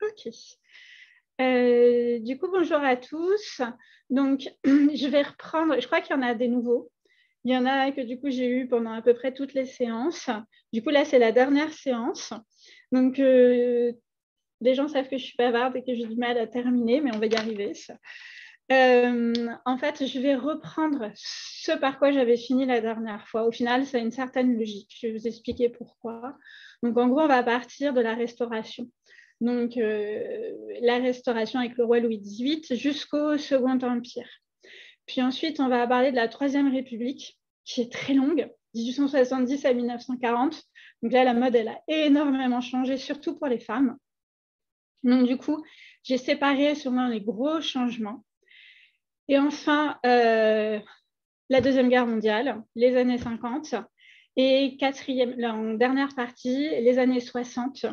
Ok. Du coup, bonjour à tous. Donc, je vais reprendre, je crois qu'il y en a des nouveaux. Il y en a que du coup, j'ai eu pendant à peu près toutes les séances. Du coup, là, c'est la dernière séance. Donc, les gens savent que je suis bavarde et que j'ai du mal à terminer, mais on va y arriver. En fait, je vais reprendre ce par quoi j'avais fini la dernière fois. Au final, ça a une certaine logique. Je vais vous expliquer pourquoi. Donc, en gros, on va partir de la Restauration. Donc, la Restauration avec le roi Louis XVIII jusqu'au Second Empire. Puis ensuite, on va parler de la Troisième République, qui est très longue, 1870 à 1940. Donc là, la mode, elle a énormément changé, surtout pour les femmes. Donc, du coup, j'ai séparé sûrement les gros changements. Et enfin, la Deuxième Guerre mondiale, les années 50, et en dernière partie, les années 60,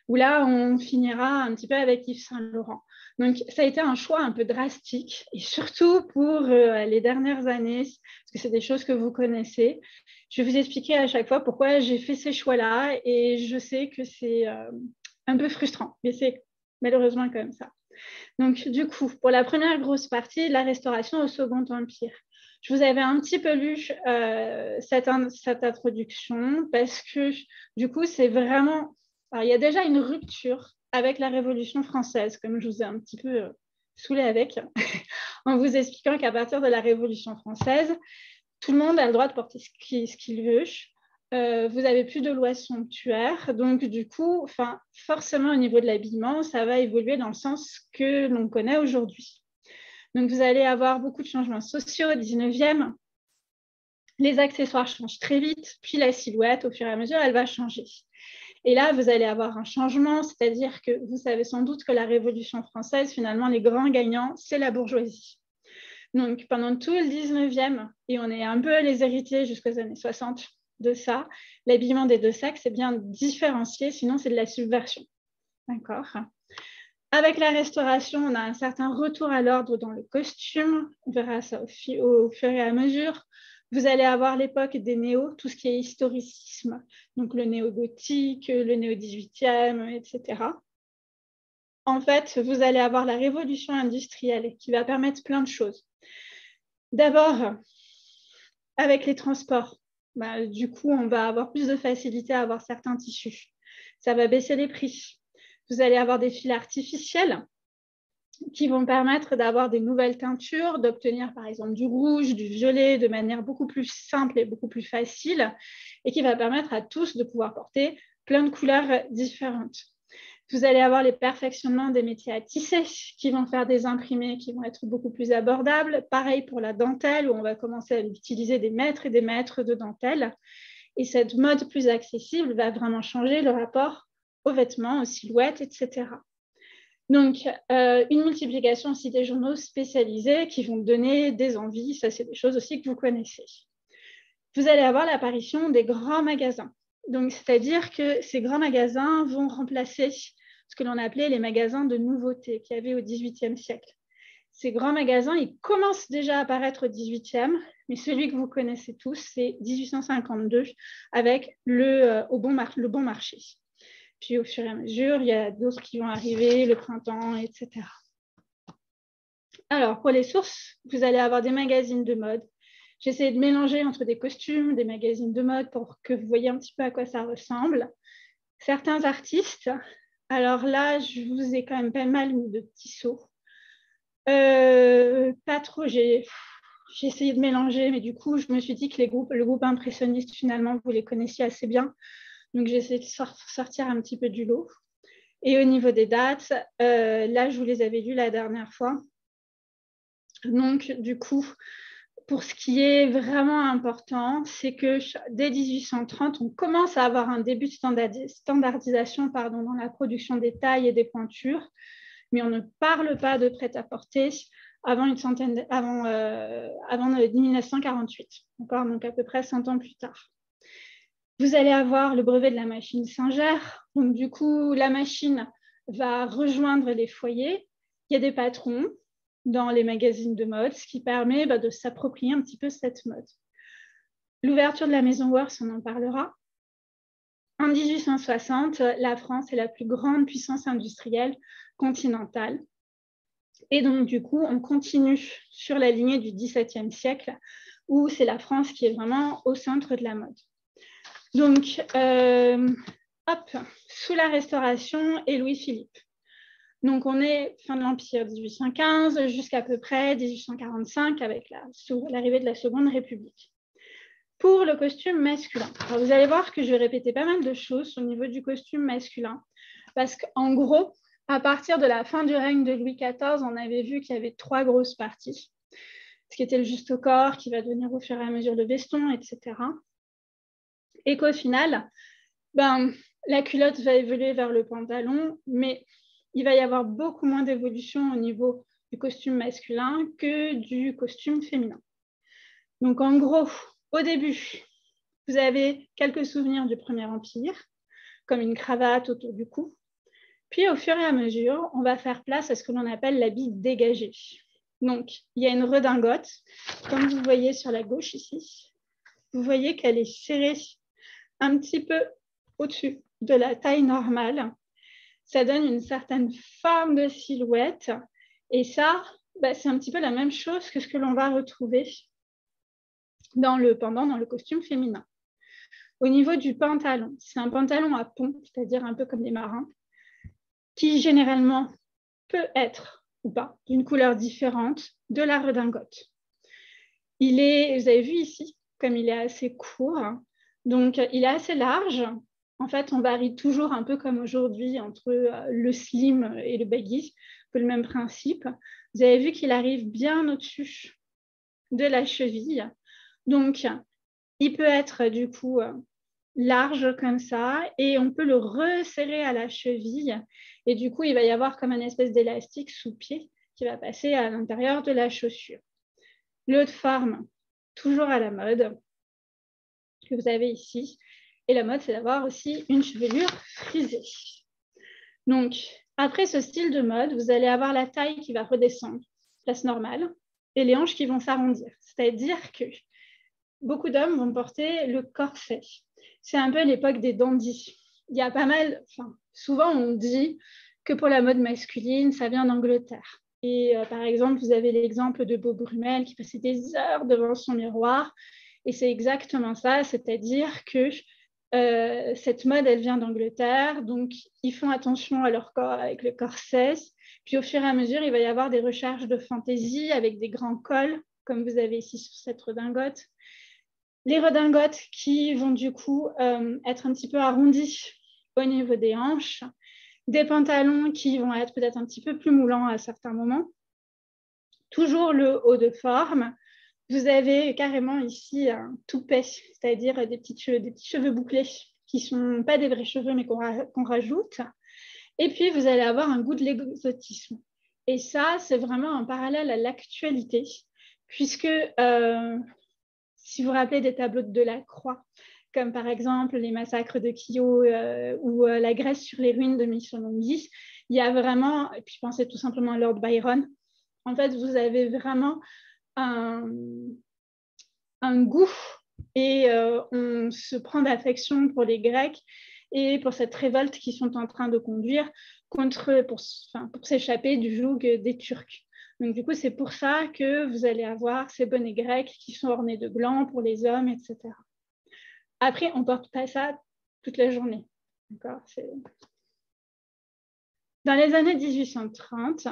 où là, on finira un petit peu avec Yves Saint-Laurent. Donc, ça a été un choix un peu drastique, et surtout pour les dernières années, parce que c'est des choses que vous connaissez. Je vais vous expliquer à chaque fois pourquoi j'ai fait ces choix-là, et je sais que c'est un peu frustrant, mais c'est malheureusement comme ça. Donc, du coup, pour la première grosse partie, la Restauration au Second Empire. Je vous avais un petit peu lu cette introduction parce que, du coup, c'est vraiment... Alors, il y a déjà une rupture avec la Révolution française, comme je vous ai un petit peu saoulé avec, en vous expliquant qu'à partir de la Révolution française, tout le monde a le droit de porter ce qu'il veut. Vous n'avez plus de loi somptuaire. Donc, du coup, forcément, au niveau de l'habillement, ça va évoluer dans le sens que l'on connaît aujourd'hui. Donc, vous allez avoir beaucoup de changements sociaux au 19e. Les accessoires changent très vite, puis la silhouette, au fur et à mesure, elle va changer. Et là, vous allez avoir un changement, c'est-à-dire que vous savez sans doute que la Révolution française, finalement, les grands gagnants, c'est la bourgeoisie. Donc, pendant tout le 19e, et on est un peu les héritiers jusqu'aux années 60 de ça, l'habillement des deux sexes est bien différencié, sinon c'est de la subversion. D'accord. Avec la Restauration, on a un certain retour à l'ordre dans le costume. On verra ça au fur et à mesure. Vous allez avoir l'époque des néos, tout ce qui est historicisme, donc le néo-gothique, le néo-18e, etc. En fait, vous allez avoir la révolution industrielle qui va permettre plein de choses. D'abord, avec les transports, du coup, on va avoir plus de facilité à avoir certains tissus. Ça va baisser les prix. Vous allez avoir des fils artificiels qui vont permettre d'avoir des nouvelles teintures, d'obtenir par exemple du rouge, du violet de manière beaucoup plus simple et beaucoup plus facile, et qui va permettre à tous de pouvoir porter plein de couleurs différentes. Vous allez avoir les perfectionnements des métiers à tisser qui vont faire des imprimés qui vont être beaucoup plus abordables. Pareil pour la dentelle où on va commencer à utiliser des mètres et des mètres de dentelle. Et cette mode plus accessible va vraiment changer le rapport aux vêtements, aux silhouettes, etc. Donc, une multiplication aussi des journaux spécialisés qui vont donner des envies. Ça, c'est des choses aussi que vous connaissez. Vous allez avoir l'apparition des grands magasins. Donc, c'est-à-dire que ces grands magasins vont remplacer ce que l'on appelait les magasins de nouveautés qu'il y avait au XVIIIe siècle. Ces grands magasins, ils commencent déjà à apparaître au XVIIIe, mais celui que vous connaissez tous, c'est 1852 avec le bon marché. Puis au fur et à mesure, il y a d'autres qui vont arriver, le printemps, etc. Alors, pour les sources, vous allez avoir des magazines de mode. J'ai essayé de mélanger entre des costumes, des magazines de mode pour que vous voyez un petit peu à quoi ça ressemble. Certains artistes, alors là, je vous ai quand même pas mal mis de petits sauts. Pas trop, j'ai essayé de mélanger, mais du coup, je me suis dit que le groupe impressionniste, finalement, vous les connaissiez assez bien. Donc, j'ai essayé de sortir un petit peu du lot. Et au niveau des dates, là, je vous les avais lues la dernière fois. Donc, du coup, pour ce qui est vraiment important, c'est que dès 1830, on commence à avoir un début de standardisation dans la production des tailles et des pointures, mais on ne parle pas de prêt-à-porter avant 1948, donc à peu près 100 ans plus tard. Vous allez avoir le brevet de la machine Singer. Donc, du coup, la machine va rejoindre les foyers. Il y a des patrons dans les magazines de mode, ce qui permet de s'approprier un petit peu cette mode. L'ouverture de la maison Worth, on en parlera. En 1860, la France est la plus grande puissance industrielle continentale. Et donc, du coup, on continue sur la lignée du XVIIe siècle, où c'est la France qui est vraiment au centre de la mode. Donc, sous la Restauration et Louis-Philippe. Donc, on est fin de l'Empire 1815 jusqu'à peu près 1845 avec l'arrivée de la Seconde République. Pour le costume masculin, alors vous allez voir que je vais répéter pas mal de choses au niveau du costume masculin, parce qu'en gros, à partir de la fin du règne de Louis XIV, on avait vu qu'il y avait 3 grosses parties, ce qui était le juste au corps, qui va devenir au fur et à mesure le veston, etc. Et qu'au final, la culotte va évoluer vers le pantalon, mais il va y avoir beaucoup moins d'évolution au niveau du costume masculin que du costume féminin. Donc en gros, au début, vous avez quelques souvenirs du Premier Empire, comme une cravate autour du cou. Puis au fur et à mesure, on va faire place à ce que l'on appelle l'habit dégagé. Donc, il y a une redingote, comme vous voyez sur la gauche ici. Vous voyez qu'elle est serrée un petit peu au-dessus de la taille normale. Ça donne une certaine forme de silhouette. Et ça, c'est un petit peu la même chose que ce que l'on va retrouver dans le costume féminin. Au niveau du pantalon, c'est un pantalon à pont, c'est-à-dire un peu comme les marins, qui généralement peut être ou pas d'une couleur différente de la redingote. Vous avez vu ici, comme il est assez court, donc il est assez large. En fait, on varie toujours un peu comme aujourd'hui entre le slim et le baggy, un peu le même principe. Vous avez vu qu'il arrive bien au-dessus de la cheville. Donc, il peut être du coup large comme ça et on peut le resserrer à la cheville. Et du coup, il va y avoir comme une espèce d'élastique sous pied qui va passer à l'intérieur de la chaussure. Le haut de forme, toujours à la mode, que vous avez ici. Et la mode, c'est d'avoir aussi une chevelure frisée. Donc, après ce style de mode, vous allez avoir la taille qui va redescendre, place normale, et les hanches qui vont s'arrondir. C'est-à-dire que beaucoup d'hommes vont porter le corset. C'est un peu l'époque des dandys. Il y a pas mal, souvent on dit que pour la mode masculine, ça vient d'Angleterre. Et par exemple, vous avez l'exemple de Beau Brummel qui passait des heures devant son miroir. Et c'est exactement ça, c'est-à-dire que cette mode, elle vient d'Angleterre, donc ils font attention à leur corps avec le corset. Puis au fur et à mesure, il va y avoir des recherches de fantaisie avec des grands cols, comme vous avez ici sur cette redingote. Les redingotes qui vont du coup être un petit peu arrondies au niveau des hanches. Des pantalons qui vont être peut-être un petit peu plus moulants à certains moments. Toujours le haut de forme. Vous avez carrément ici un toupet, c'est-à-dire des petits cheveux bouclés qui ne sont pas des vrais cheveux, mais qu'on rajoute. Et puis, vous allez avoir un goût de l'exotisme. Et ça, c'est vraiment en parallèle à l'actualité, puisque si vous vous rappelez des tableaux de Delacroix, comme par exemple les massacres de Kyo ou la Grèce sur les ruines de Missolonghi, il y a vraiment, et puis pensez tout simplement à Lord Byron, en fait, vous avez vraiment un goût et on se prend d'affection pour les Grecs et pour cette révolte qu'ils sont en train de conduire pour s'échapper du joug des Turcs. Donc, du coup, c'est pour ça que vous allez avoir ces bonnets grecs qui sont ornés de blanc pour les hommes, etc. Après, on ne porte pas ça toute la journée. Dans les années 1830,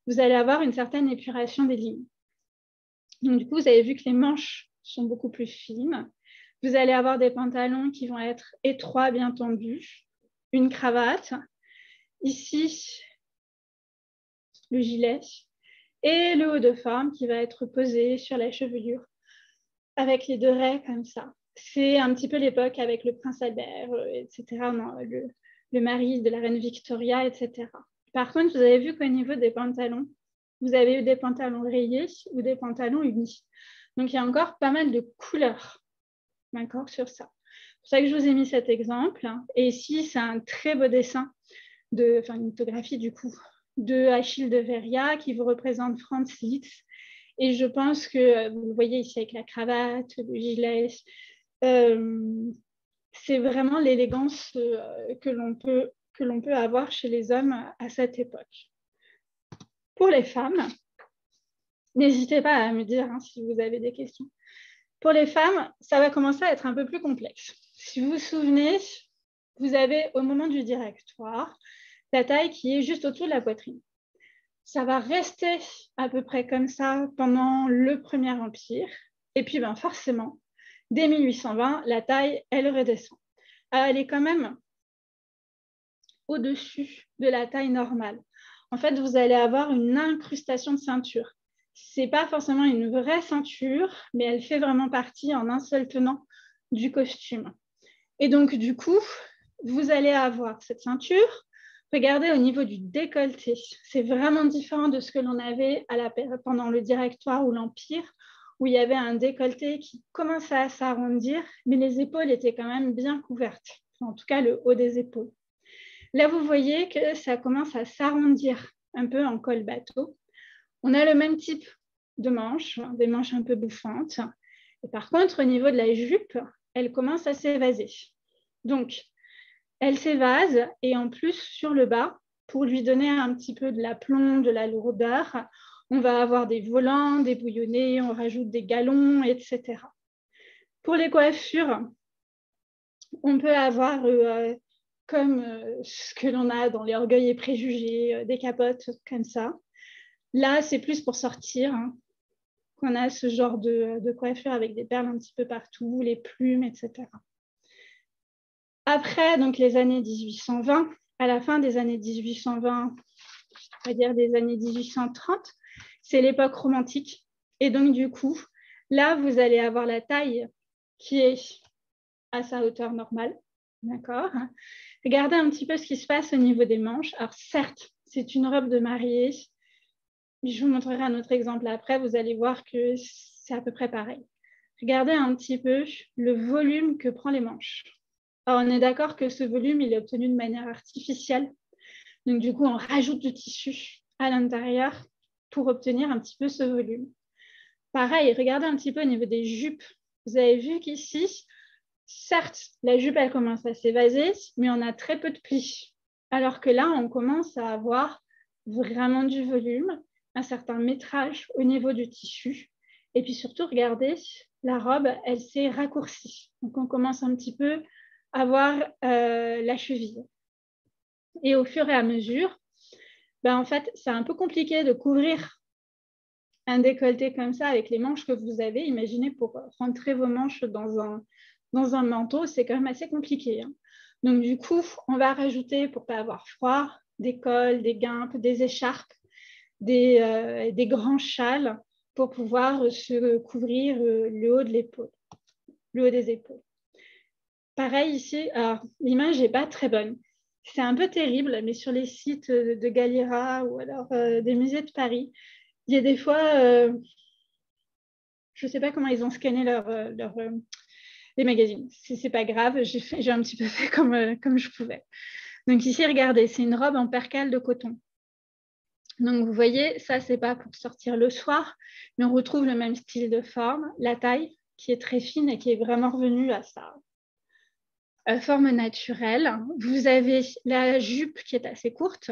vous allez avoir une certaine épuration des lignes. Donc, du coup, vous avez vu que les manches sont beaucoup plus fines. Vous allez avoir des pantalons qui vont être étroits, bien tendus, une cravate. Ici, le gilet et le haut de forme qui va être posé sur la chevelure avec les 2 raies comme ça. C'est un petit peu l'époque avec le prince Albert, etc., le mari de la reine Victoria, etc. Par contre, vous avez vu qu'au niveau des pantalons, vous avez eu des pantalons rayés ou des pantalons unis. Donc, il y a encore pas mal de couleurs, d'accord, sur ça. C'est pour ça que je vous ai mis cet exemple. Et ici, c'est un très beau dessin, une photographie du coup, de Achille de Veria qui vous représente Franz Liszt. Et je pense que vous le voyez ici avec la cravate, le gilet. c'est vraiment l'élégance que l'on peut avoir chez les hommes à cette époque. Pour les femmes, n'hésitez pas à me dire si vous avez des questions. Pour les femmes, ça va commencer à être un peu plus complexe. Si vous vous souvenez, vous avez au moment du directoire la taille qui est juste autour de la poitrine. Ça va rester à peu près comme ça pendant le Premier Empire. Et puis, forcément, dès 1820, la taille, elle redescend. Alors, elle est quand même au-dessus de la taille normale. En fait, vous allez avoir une incrustation de ceinture. Ce n'est pas forcément une vraie ceinture, mais elle fait vraiment partie en un seul tenant du costume. Et donc, du coup, vous allez avoir cette ceinture. Regardez au niveau du décolleté. C'est vraiment différent de ce que l'on avait pendant le Directoire ou l'Empire, où il y avait un décolleté qui commençait à s'arrondir, mais les épaules étaient quand même bien couvertes, en tout cas le haut des épaules. Là, vous voyez que ça commence à s'arrondir un peu en col bateau. On a le même type de manches, des manches un peu bouffantes. Et par contre, au niveau de la jupe, elle commence à s'évaser. Donc, elle s'évase et en plus, sur le bas, pour lui donner un petit peu de l'aplomb, de la lourdeur, on va avoir des volants, des bouillonnets, on rajoute des galons, etc. Pour les coiffures, on peut avoir comme ce que l'on a dans les orgueils et préjugés, des capotes comme ça. Là, c'est plus pour sortir qu'on a ce genre de coiffure avec des perles un petit peu partout, les plumes, etc. Après, donc les années 1820, à la fin des années 1820, on va dire des années 1830, c'est l'époque romantique. Et donc, du coup, là, vous allez avoir la taille qui est à sa hauteur normale. D'accord. Regardez un petit peu ce qui se passe au niveau des manches. Alors, certes, c'est une robe de mariée. Je vous montrerai un autre exemple après. Vous allez voir que c'est à peu près pareil. Regardez un petit peu le volume que prend les manches. Alors, on est d'accord que ce volume, il est obtenu de manière artificielle. Donc, du coup, on rajoute du tissu à l'intérieur pour obtenir un petit peu ce volume. Pareil, regardez un petit peu au niveau des jupes. Vous avez vu qu'ici, certes, la jupe, elle commence à s'évaser, mais on a très peu de plis. Alors que là, on commence à avoir vraiment du volume, un certain métrage au niveau du tissu. Et puis surtout, regardez, la robe, elle s'est raccourcie. Donc, on commence un petit peu à voir la cheville. Et au fur et à mesure, en fait, c'est un peu compliqué de couvrir un décolleté comme ça avec les manches que vous avez. Imaginez pour rentrer vos manches dans un manteau, c'est quand même assez compliqué. Donc, du coup, on va rajouter, pour ne pas avoir froid, des cols, des guimpes, des écharpes, des grands châles pour pouvoir se couvrir le haut de l'épaule, le haut des épaules. Pareil ici, l'image n'est pas très bonne. C'est un peu terrible, mais sur les sites de Galliera ou alors des musées de Paris, il y a des fois, je ne sais pas comment ils ont scanné les magazines. C'est pas grave, j'ai un petit peu fait comme je pouvais. Donc ici, regardez, c'est une robe en percale de coton. Donc vous voyez, ça, c'est pas pour sortir le soir, mais on retrouve le même style de forme, la taille qui est très fine et qui est vraiment revenue à sa forme naturelle. Vous avez la jupe qui est assez courte.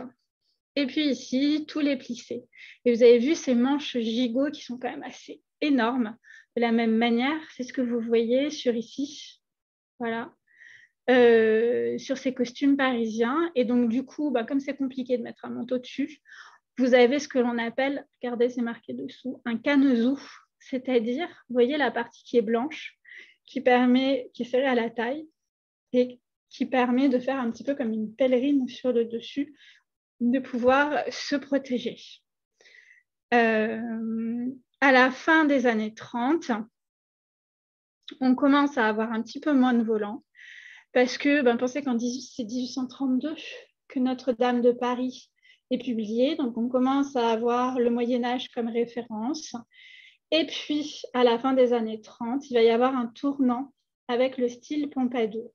Et puis ici, tous les plissés. Et vous avez vu ces manches gigots qui sont quand même assez énormes. De la même manière, c'est ce que vous voyez sur ici. Voilà. Sur ces costumes parisiens. Et donc, du coup, comme c'est compliqué de mettre un manteau dessus, vous avez ce que l'on appelle, regardez, c'est marqué dessous, un canezou. C'est-à-dire, vous voyez la partie qui est blanche, qui est serrée à la taille et qui permet de faire un petit peu comme une pèlerine sur le dessus, de pouvoir se protéger. À la fin des années 30, on commence à avoir un petit peu moins de volants parce que pensez qu'en c'est 1832 que Notre-Dame de Paris est publiée, donc on commence à avoir le Moyen-Âge comme référence. Et puis, à la fin des années 30, il va y avoir un tournant avec le style Pompadour.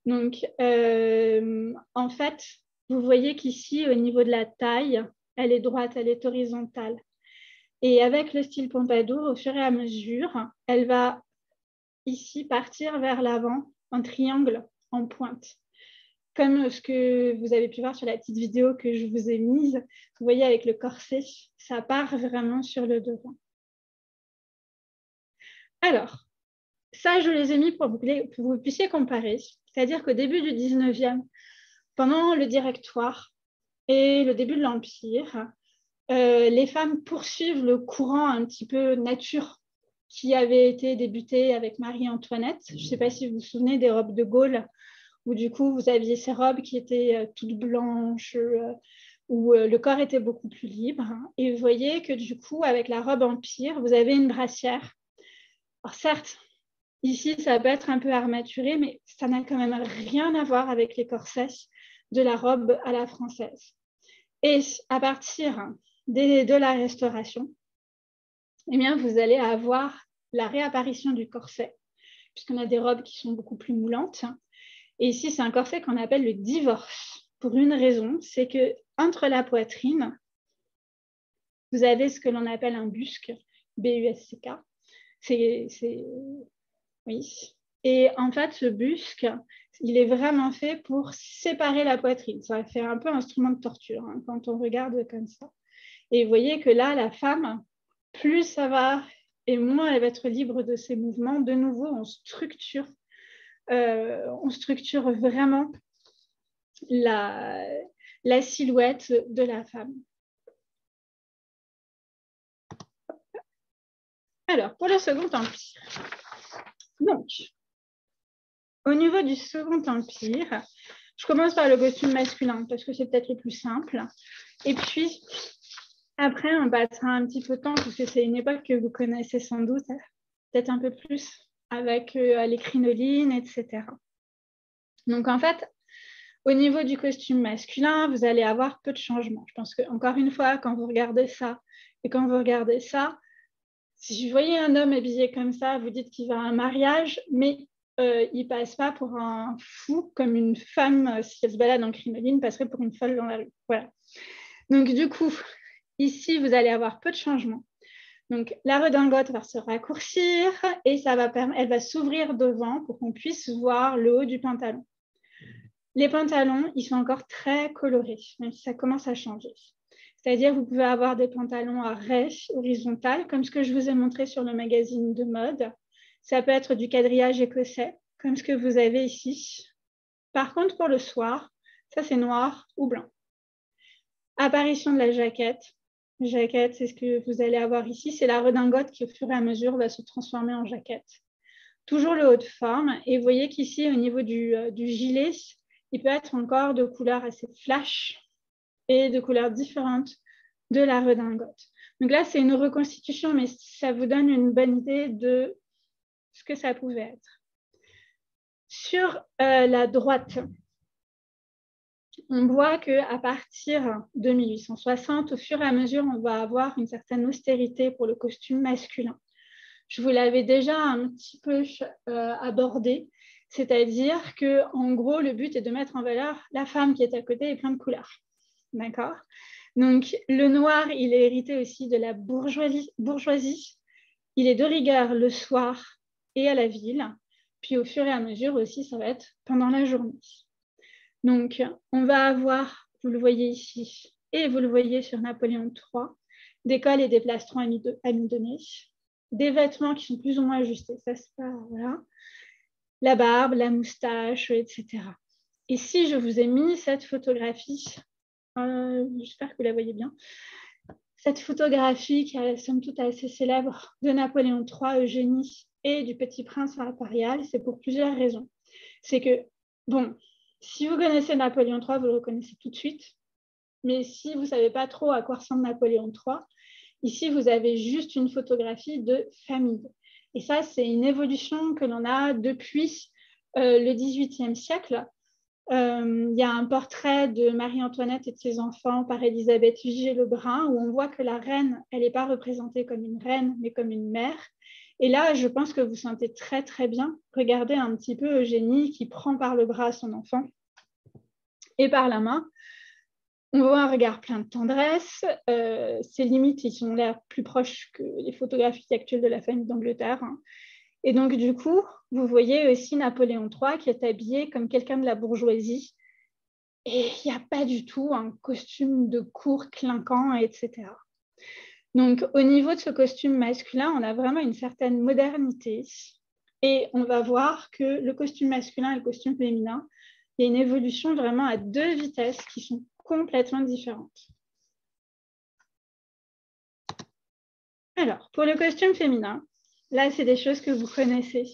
Donc, en fait, vous voyez qu'ici, au niveau de la taille, elle est droite, elle est horizontale. Et avec le style Pompadour, au fur et à mesure, elle va ici partir vers l'avant en triangle, en pointe. Comme ce que vous avez pu voir sur la petite vidéo que je vous ai mise, vous voyez avec le corset, ça part vraiment sur le devant. Alors, ça, je les ai mis pour que vous puissiez comparer. C'est-à-dire qu'au début du 19e, pendant le Directoire et le début de l'Empire, les femmes poursuivent le courant un petit peu nature qui avait été débuté avec Marie-Antoinette. Je ne sais pas si vous vous souvenez des robes de Gaulle, où du coup, vous aviez ces robes qui étaient toutes blanches, où le corps était beaucoup plus libre. Et vous voyez que du coup, avec la robe Empire, vous avez une brassière. Alors certes, ici, ça peut être un peu armaturé, mais ça n'a quand même rien à voir avec les corsets de la robe à la française. Et à partir de la Restauration, eh bien, vous allez avoir la réapparition du corset, puisqu'on a des robes qui sont beaucoup plus moulantes. Et ici, c'est un corset qu'on appelle le divorce, pour une raison, c'est que entre la poitrine, vous avez ce que l'on appelle un busque, B-U-S-C-K. Oui. Et en fait, ce busque, il est vraiment fait pour séparer la poitrine. Ça va faire un peu instrument de torture hein, quand on regarde comme ça. Et vous voyez que là, la femme, plus ça va et moins elle va être libre de ses mouvements. De nouveau, on structure vraiment la silhouette de la femme. Alors, pour le Second Empire. Donc, au niveau du Second Empire, je commence par le costume masculin parce que c'est peut-être le plus simple. Et puis, après, on passera un petit peu de temps parce que c'est une époque que vous connaissez sans doute, peut-être un peu plus, avec les crinolines, etc. Donc, en fait, au niveau du costume masculin, vous allez avoir peu de changements. Je pense qu'encore une fois, quand vous regardez ça et quand vous regardez ça, si vous voyez un homme habillé comme ça, vous dites qu'il va à un mariage, mais il ne passe pas pour un fou, comme une femme, si elle se balade en crinoline, passerait pour une folle dans la rue. Voilà. Donc, du coup, ici, vous allez avoir peu de changements. Donc, la redingote va se raccourcir et elle va s'ouvrir devant pour qu'on puisse voir le haut du pantalon. Les pantalons, ils sont encore très colorés, même si ça commence à changer. C'est-à-dire vous pouvez avoir des pantalons à raies horizontales, comme ce que je vous ai montré sur le magazine de mode. Ça peut être du quadrillage écossais, comme ce que vous avez ici. Par contre, pour le soir, ça c'est noir ou blanc. Apparition de la jaquette. Jaquette, c'est ce que vous allez avoir ici. C'est la redingote qui, au fur et à mesure, va se transformer en jaquette. Toujours le haut de forme. Et vous voyez qu'ici, au niveau du gilet, il peut être encore de couleurs assez flash et de couleurs différentes de la redingote. Donc là, c'est une reconstitution, mais ça vous donne une bonne idée de ce que ça pouvait être. Sur la droite, on voit qu'à partir de 1860, au fur et à mesure, on va avoir une certaine austérité pour le costume masculin. Je vous l'avais déjà un petit peu abordé, c'est-à-dire qu'en gros, le but est de mettre en valeur la femme qui est à côté et plein de couleurs. D'accord? Donc, le noir, il est hérité aussi de la bourgeoisie. Il est de rigueur le soir et à la ville. Puis, au fur et à mesure aussi, ça va être pendant la journée. Donc, on va avoir, vous le voyez ici, et vous le voyez sur Napoléon III, des cols et des plastrons amidonnés, des vêtements qui sont plus ou moins ajustés. Ça, c'est pas, voilà. La barbe, la moustache, etc. Et si je vous ai mis cette photographie, j'espère que vous la voyez bien, cette photographie qui est somme toute assez célèbre de Napoléon III, Eugénie et du Petit Prince impérial, c'est pour plusieurs raisons. C'est que, bon, si vous connaissez Napoléon III, vous le reconnaissez tout de suite, mais si vous ne savez pas trop à quoi ressemble Napoléon III, ici, vous avez juste une photographie de famille. Et ça, c'est une évolution que l'on a depuis le XVIIIe siècle. Il y a un portrait de Marie-Antoinette et de ses enfants par Élisabeth Vigée-Lebrun où on voit que la reine, elle n'est pas représentée comme une reine, mais comme une mère. Et là, je pense que vous sentez très, très bien. Regardez un petit peu Eugénie qui prend par le bras son enfant et par la main. On voit un regard plein de tendresse. Ses limites, ils ont l'air plus proches que les photographies actuelles de la famille d'Angleterre. Hein. Et donc, du coup, vous voyez aussi Napoléon III qui est habillé comme quelqu'un de la bourgeoisie. Et il n'y a pas du tout un costume de cour clinquant, etc. Donc, au niveau de ce costume masculin, on a vraiment une certaine modernité. Et on va voir que le costume masculin et le costume féminin, il y a une évolution vraiment à 2 vitesses qui sont complètement différentes. Alors, pour le costume féminin, là, c'est des choses que vous connaissez.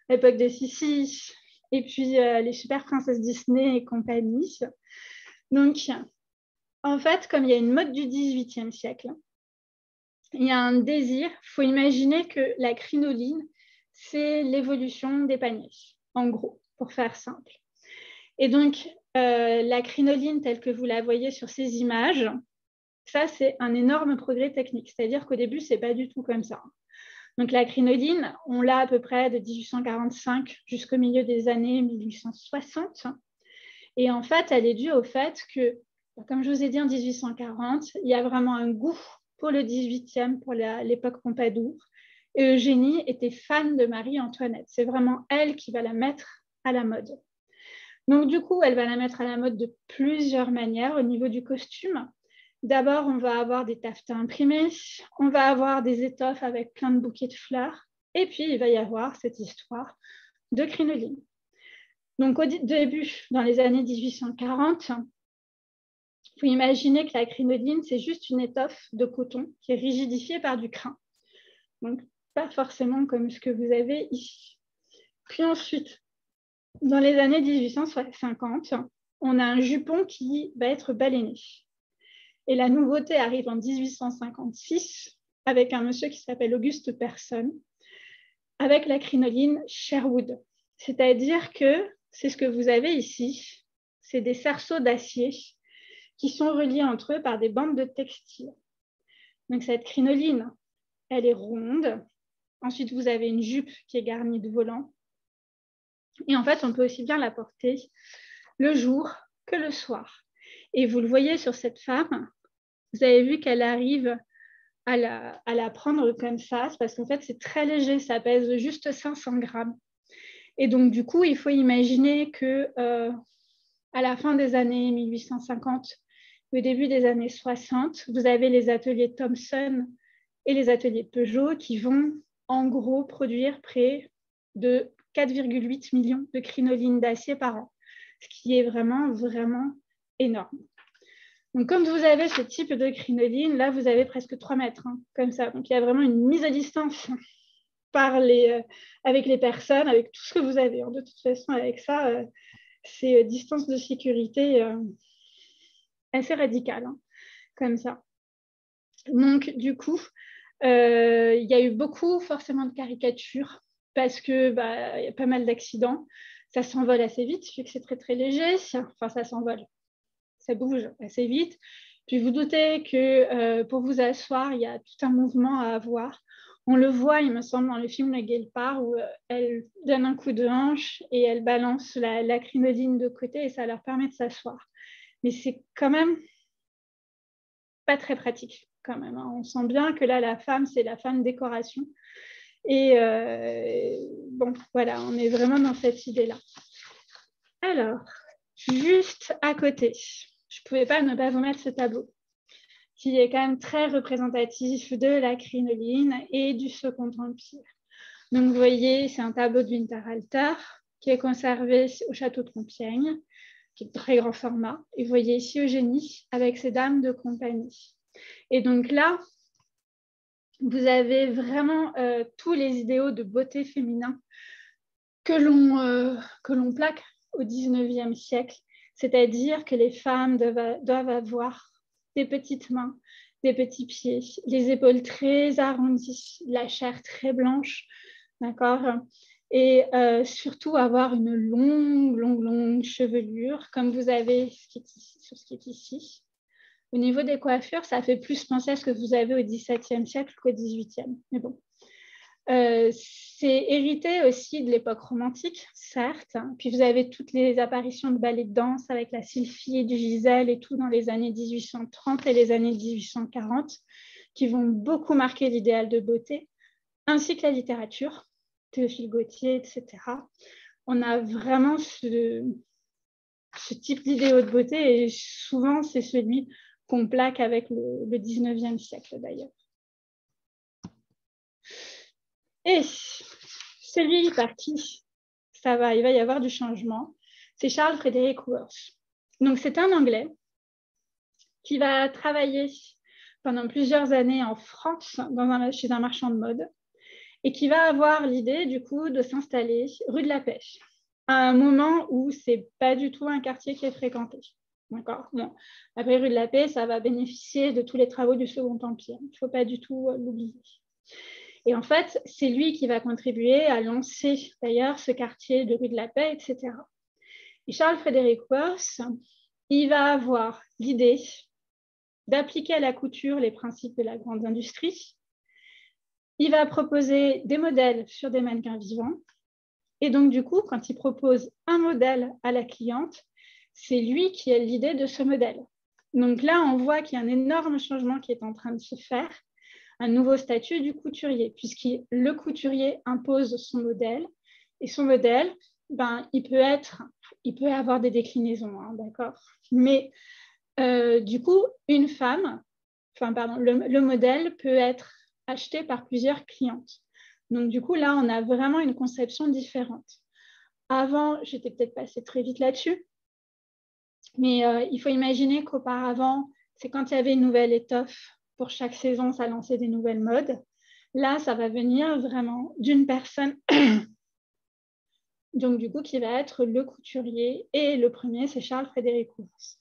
L'époque de Sissi, et puis les super princesses Disney et compagnie. Donc, en fait, comme il y a une mode du XVIIIe siècle, il y a un désir. Il faut imaginer que la crinoline, c'est l'évolution des paniers, en gros, pour faire simple. Et donc, la crinoline, telle que vous la voyez sur ces images, ça, c'est un énorme progrès technique. C'est-à-dire qu'au début, ce n'est pas du tout comme ça. Donc, la crinoline, on l'a à peu près de 1845 jusqu'au milieu des années 1860. Et en fait, elle est due au fait que, comme je vous ai dit en 1840, il y a vraiment un goût pour le 18e, pour l'époque Pompadour. Et Eugénie était fan de Marie-Antoinette. C'est vraiment elle qui va la mettre à la mode. Donc, du coup, elle va la mettre à la mode de plusieurs manières au niveau du costume. D'abord, on va avoir des taffetas imprimés, on va avoir des étoffes avec plein de bouquets de fleurs, et puis il va y avoir cette histoire de crinoline. Donc, au début, dans les années 1840, il faut imaginer que la crinoline, c'est juste une étoffe de coton qui est rigidifiée par du crin. Donc, pas forcément comme ce que vous avez ici. Puis ensuite, dans les années 1850, on a un jupon qui va être baleiné. Et la nouveauté arrive en 1856 avec un monsieur qui s'appelle Auguste Person, avec la crinoline Sherwood. C'est-à-dire que c'est ce que vous avez ici, c'est des cerceaux d'acier qui sont reliés entre eux par des bandes de textile. Donc cette crinoline, elle est ronde. Ensuite, vous avez une jupe qui est garnie de volants. Et en fait, on peut aussi bien la porter le jour que le soir. Et vous le voyez sur cette femme, vous avez vu qu'elle arrive à la prendre comme ça, parce qu'en fait, c'est très léger, ça pèse juste 500 grammes. Et donc, du coup, il faut imaginer que à la fin des années 1850, au début des années 60, vous avez les ateliers Thomson et les ateliers Peugeot qui vont, en gros, produire près de 4,8 millions de crinolines d'acier par an, ce qui est vraiment, vraiment énorme. Donc, comme vous avez ce type de crinoline, là, vous avez presque 3 mètres, hein, comme ça. Donc, il y a vraiment une mise à distance avec les personnes, avec tout ce que vous avez. De toute façon, avec ça, c'est distance de sécurité assez radicale, hein, comme ça. Donc, du coup, il y a eu beaucoup, forcément, de caricatures parce que y a pas mal d'accidents. Ça s'envole assez vite, vu que c'est très, très léger. Enfin, ça s'envole. Ça bouge assez vite. Puis vous doutez que pour vous asseoir, il y a tout un mouvement à avoir. On le voit, il me semble, dans le film La Guelpard, où elle donne un coup de hanche et elle balance la crinoline de côté et ça leur permet de s'asseoir. Mais c'est quand même pas très pratique, quand même, hein. On sent bien que là, la femme, c'est la femme décoration. Et bon, voilà, on est vraiment dans cette idée-là. Alors, juste à côté, je ne pouvais pas ne pas vous mettre ce tableau, qui est quand même très représentatif de la crinoline et du Second Empire. Donc, vous voyez, c'est un tableau de Winterhalter qui est conservé au château de Compiègne, qui est de très grand format. Et vous voyez ici Eugénie avec ses dames de compagnie. Et donc là, vous avez vraiment tous les idéaux de beauté féminin que l'on plaque au 19e siècle, c'est-à-dire que les femmes doivent avoir des petites mains, des petits pieds, les épaules très arrondies, la chair très blanche, d'accord, et surtout avoir une longue chevelure, comme vous avez sur ce qui est ici. Au niveau des coiffures, ça fait plus penser à ce que vous avez au XVIIe siècle qu'au XVIIIe. Mais bon. C'est hérité aussi de l'époque romantique, certes. Puis vous avez toutes les apparitions de ballets de danse avec la Sylphie et du Gisèle et tout dans les années 1830 et les années 1840 qui vont beaucoup marquer l'idéal de beauté, ainsi que la littérature, Théophile Gautier, etc. On a vraiment ce type d'idéaux de beauté et souvent, c'est celui qu'on plaque avec le 19e siècle d'ailleurs. Et celui par qui il va y avoir du changement, c'est Charles Frederick Worth. Donc, c'est un Anglais qui va travailler pendant plusieurs années en France chez un marchand de mode et qui va avoir l'idée, du coup, de s'installer rue de la Pêche, à un moment où ce n'est pas du tout un quartier qui est fréquenté. D'accord. Bon. Après, rue de la Paix, ça va bénéficier de tous les travaux du Second Empire. Il ne faut pas du tout l'oublier. Et en fait, c'est lui qui va contribuer à lancer d'ailleurs ce quartier de rue de la Paix, etc. Et Charles Frederick Worth, il va avoir l'idée d'appliquer à la couture les principes de la grande industrie. Il va proposer des modèles sur des mannequins vivants. Et donc, du coup, quand il propose un modèle à la cliente, c'est lui qui a l'idée de ce modèle. Donc là, on voit qu'il y a un énorme changement qui est en train de se faire, un nouveau statut du couturier, puisque le couturier impose son modèle. Et son modèle, il peut avoir des déclinaisons, hein, d'accord. Mais du coup, le modèle peut être acheté par plusieurs clientes. Donc, du coup, là, on a vraiment une conception différente. Avant, j'étais peut-être passée très vite là-dessus, mais il faut imaginer qu'auparavant, c'est quand il y avait une nouvelle étoffe, pour chaque saison, ça lançait des nouvelles modes. Là, ça va venir vraiment d'une personne, donc du coup, qui va être le couturier. Et le premier, c'est Charles Frederick Worth.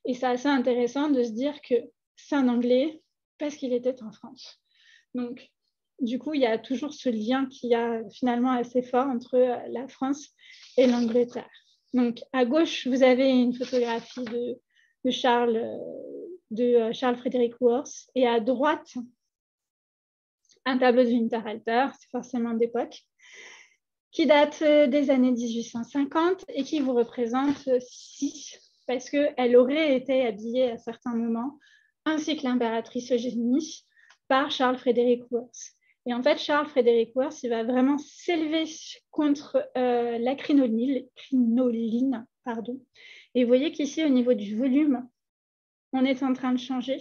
Et c'est assez intéressant de se dire que c'est un Anglais parce qu'il était en France. Donc, du coup, il y a toujours ce lien qui est finalement assez fort entre la France et l'Angleterre. Donc, à gauche, vous avez une photographie de Charles Frederick Worth et à droite, un tableau de Winterhalter, c'est forcément d'époque, qui date des années 1850 et qui vous représente Si, parce qu'elle aurait été habillée à certains moments, ainsi que l'impératrice Eugénie, par Charles Frederick Worth. Et en fait, Charles Frederick Worth, il va vraiment s'élever contre la crinoline. Et vous voyez qu'ici, au niveau du volume, on est en train de changer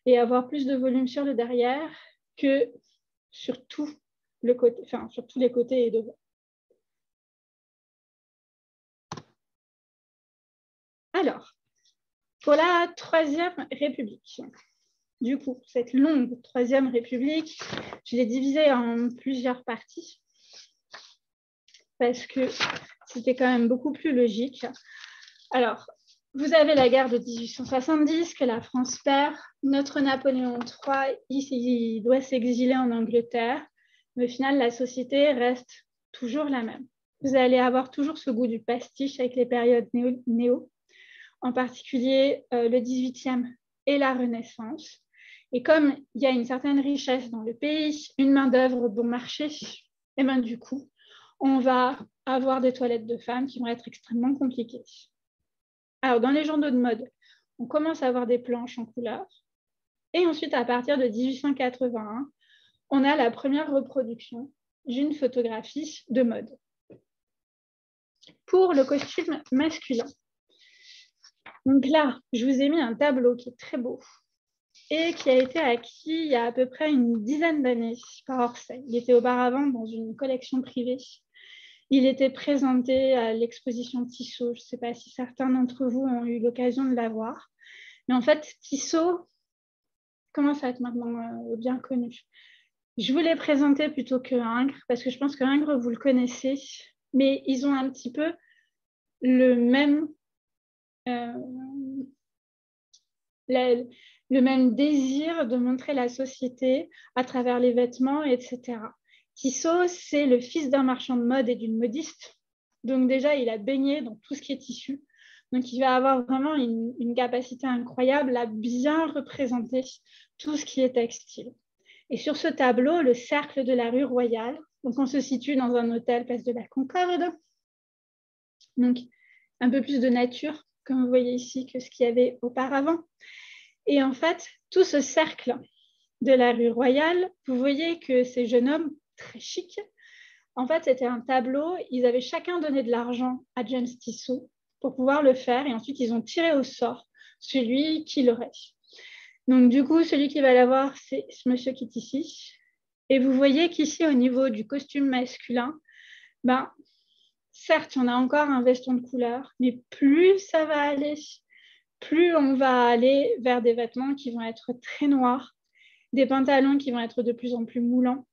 et avoir plus de volume sur le derrière que sur tout le côté, enfin, sur tous les côtés et devant. Alors, pour la Troisième République, du coup, cette longue Troisième République, je l'ai divisée en plusieurs parties parce que c'était quand même beaucoup plus logique. Alors, vous avez la guerre de 1870 que la France perd. Notre Napoléon III, il doit s'exiler en Angleterre. Mais au final, la société reste toujours la même. Vous allez avoir toujours ce goût du pastiche avec les périodes néo, en particulier le 18e et la Renaissance. Et comme il y a une certaine richesse dans le pays, une main-d'œuvre bon marché, et bien du coup, on va avoir des toilettes de femmes qui vont être extrêmement compliquées. Alors, dans les journaux de mode, on commence à avoir des planches en couleur. Et ensuite, à partir de 1881, on a la première reproduction d'une photographie de mode pour le costume masculin. Donc là, je vous ai mis un tableau qui est très beau et qui a été acquis il y a à peu près une dizaine d'années par Orsay. Il était auparavant dans une collection privée. Il était présenté à l'exposition Tissot. Je ne sais pas si certains d'entre vous ont eu l'occasion de la voir. Mais en fait, Tissot commence à être maintenant bien connu. Je vous l'ai présenté plutôt que Ingres, parce que je pense que Ingres, vous le connaissez, mais ils ont un petit peu le même désir de montrer la société à travers les vêtements, etc. Tissot, c'est le fils d'un marchand de mode et d'une modiste. Donc déjà, il a baigné dans tout ce qui est tissu. Donc, il va avoir vraiment une capacité incroyable à bien représenter tout ce qui est textile. Et sur ce tableau, le cercle de la rue Royale, donc on se situe dans un hôtel place de la Concorde. Donc, un peu plus de nature, comme vous voyez ici, que ce qu'il y avait auparavant. Et en fait, tout ce cercle de la rue Royale, vous voyez que ces jeunes hommes très chics En fait, c'était un tableau. Ils avaient chacun donné de l'argent à James Tissot pour pouvoir le faire. Et ensuite, ils ont tiré au sort celui qui l'aurait. Donc, du coup, celui qui va l'avoir, c'est ce monsieur qui est ici. Et vous voyez qu'ici, au niveau du costume masculin, ben, certes, on a encore un veston de couleur, mais plus ça va aller, plus on va aller vers des vêtements qui vont être très noirs, des pantalons qui vont être de plus en plus moulants,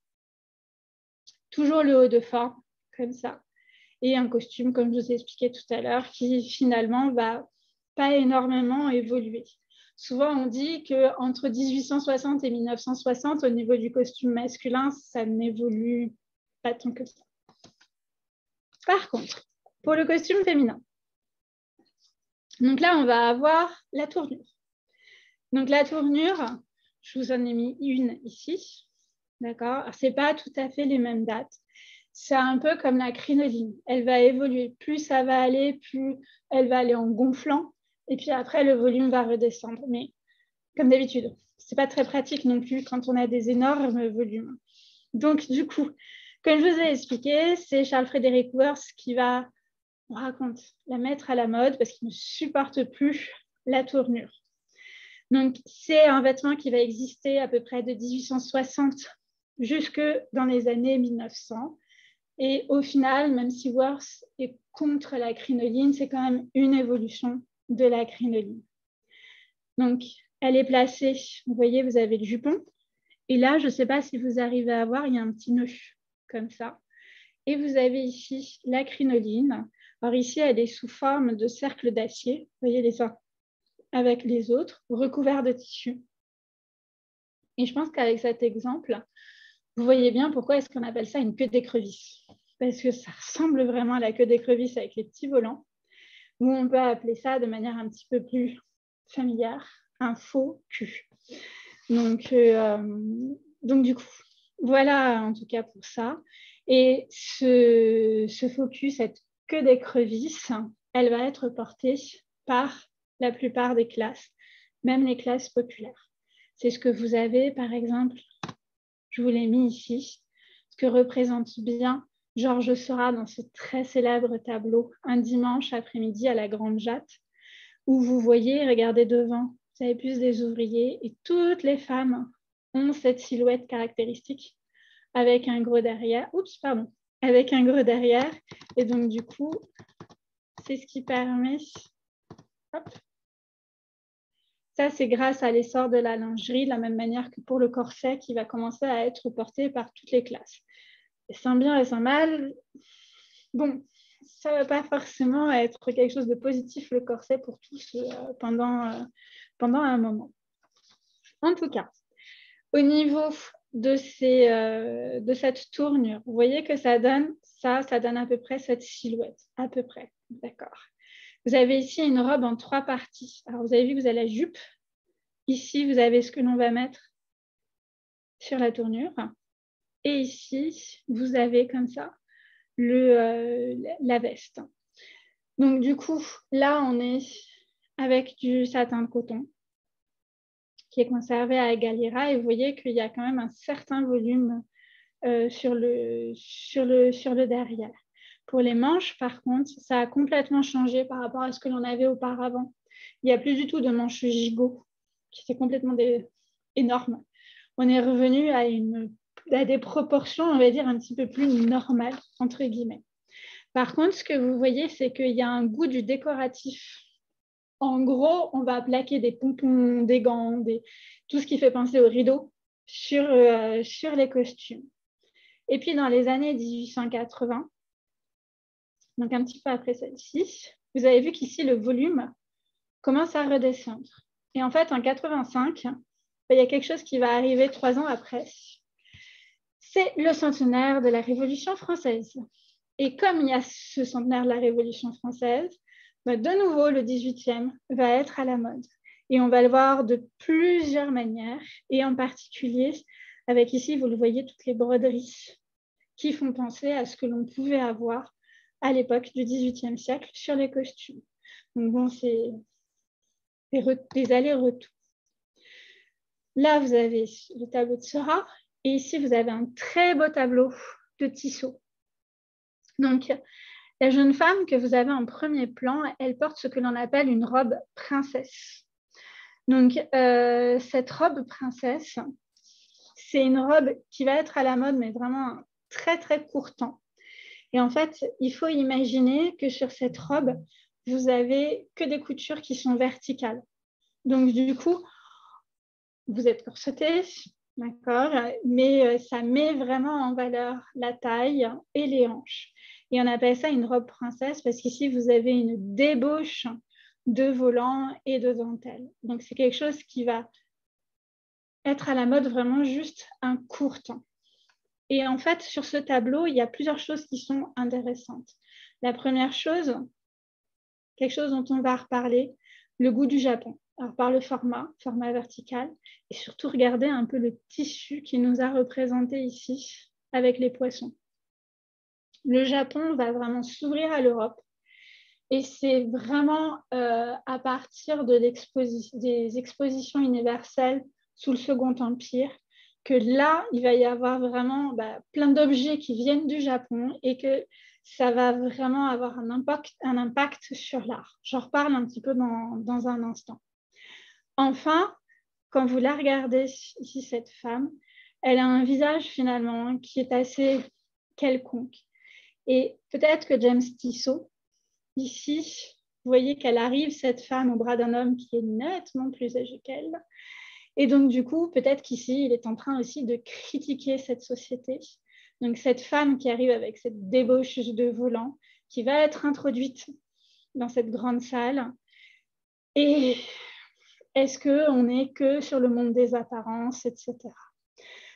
toujours le haut de forme, comme ça, et un costume, comme je vous ai expliqué tout à l'heure, qui finalement va pas énormément évoluer. Souvent, on dit qu'entre 1860 et 1960, au niveau du costume masculin, ça n'évolue pas tant que ça. Par contre, pour le costume féminin, donc là, on va avoir la tournure. Donc la tournure, je vous en ai mis une ici. D'accord? Ce n'est pas tout à fait les mêmes dates. C'est un peu comme la crinoline. Elle va évoluer. Plus ça va aller, plus elle va aller en gonflant. Et puis après, le volume va redescendre. Mais comme d'habitude, ce n'est pas très pratique non plus quand on a des énormes volumes. Donc, du coup, comme je vous ai expliqué, c'est Charles Frederick Worth qui va, on raconte, la mettre à la mode parce qu'il ne supporte plus la tournure. Donc, c'est un vêtement qui va exister à peu près de 1860 jusque dans les années 1900. Et au final, même si Worth est contre la crinoline, c'est quand même une évolution de la crinoline. Donc, elle est placée, vous voyez, vous avez le jupon. Et là, je ne sais pas si vous arrivez à voir, il y a un petit nœud comme ça. Et vous avez ici la crinoline. Alors ici, elle est sous forme de cercle d'acier. Vous voyez les uns avec les autres, recouverts de tissu. Et je pense qu'avec cet exemple, vous voyez bien pourquoi est-ce qu'on appelle ça une queue d'écrevisse. Parce que ça ressemble vraiment à la queue d'écrevisse avec les petits volants, ou on peut appeler ça de manière un petit peu plus familière, un faux cul. Donc du coup, voilà en tout cas pour ça. Et ce faux cul, cette queue d'écrevisse, elle va être portée par la plupart des classes, même les classes populaires. C'est ce que vous avez, par exemple, je vous l'ai mis ici, ce que représente bien Georges Seurat dans ce très célèbre tableau, un dimanche après-midi à la Grande Jatte, où vous voyez, regardez devant, vous avez plus des ouvriers et toutes les femmes ont cette silhouette caractéristique avec un gros derrière. Avec un gros derrière. Et donc, du coup, c'est ce qui permet... Hop. Ça, c'est grâce à l'essor de la lingerie, de la même manière que pour le corset qui va commencer à être porté par toutes les classes. Et sans bien et sans mal, bon, ça ne va pas forcément être quelque chose de positif, le corset, pour tous pendant un moment. En tout cas, au niveau de cette tournure, vous voyez que ça donne à peu près cette silhouette, à peu près, d'accord. Vous avez ici une robe en 3 parties. Alors, vous avez vu que vous avez la jupe. Ici, vous avez ce que l'on va mettre sur la tournure. Et ici, vous avez comme ça la veste. Donc, du coup, là, on est avec du satin de coton qui est conservé à Galliera. Et vous voyez qu'il y a quand même un certain volume sur le derrière. Pour les manches, par contre, ça a complètement changé par rapport à ce que l'on avait auparavant. Il n'y a plus du tout de manches gigot, qui étaient complètement énormes. On est revenu à des proportions, on va dire, un petit peu plus normales, entre guillemets. Par contre, ce que vous voyez, c'est qu'il y a un goût du décoratif. En gros, on va plaquer des pompons, des gants, tout ce qui fait penser aux rideaux sur les costumes. Et puis, dans les années 1880, donc un petit peu après celle-ci, vous avez vu qu'ici, le volume commence à redescendre. Et en fait, en 85, il y a quelque chose qui va arriver 3 ans après. C'est le centenaire de la Révolution française. Et comme il y a ce centenaire de la Révolution française, de nouveau, le 18e va être à la mode. Et on va le voir de plusieurs manières, et en particulier avec ici, vous le voyez, toutes les broderies qui font penser à ce que l'on pouvait avoir à l'époque du XVIIIe siècle sur les costumes. Donc bon, c'est des allers-retours. Là, vous avez le tableau de Seurat, et ici, vous avez un très beau tableau de Tissot. Donc, la jeune femme que vous avez en premier plan, elle porte ce que l'on appelle une robe princesse. Donc, cette robe princesse, c'est une robe qui va être à la mode, mais vraiment un très, très court temps. Et en fait, il faut imaginer que sur cette robe, vous avez que des coutures qui sont verticales. Donc, du coup, vous êtes corseté, d'accord, mais ça met vraiment en valeur la taille et les hanches. Et on appelle ça une robe princesse parce qu'ici, vous avez une débauche de volants et de dentelles. Donc, c'est quelque chose qui va être à la mode vraiment juste un court temps. Et en fait, sur ce tableau, il y a plusieurs choses qui sont intéressantes. La première chose, quelque chose dont on va reparler, le goût du Japon. Alors, par le format vertical, et surtout regarder un peu le tissu qui nous a représenté ici avec les poissons. Le Japon va vraiment s'ouvrir à l'Europe et c'est vraiment à partir de des expositions universelles sous le Second Empire que là, il va y avoir vraiment plein d'objets qui viennent du Japon et que ça va vraiment avoir un impact sur l'art. J'en reparle un petit peu dans un instant. Enfin, quand vous la regardez ici, cette femme, elle a un visage finalement qui est assez quelconque. Et peut-être que James Tissot, ici, vous voyez qu'elle arrive, cette femme, au bras d'un homme qui est nettement plus âgé qu'elle. Et donc, du coup, peut-être qu'ici, il est en train aussi de critiquer cette société. Donc, cette femme qui arrive avec cette débauche de volant, qui va être introduite dans cette grande salle. Et est-ce qu'on n'est que sur le monde des apparences, etc.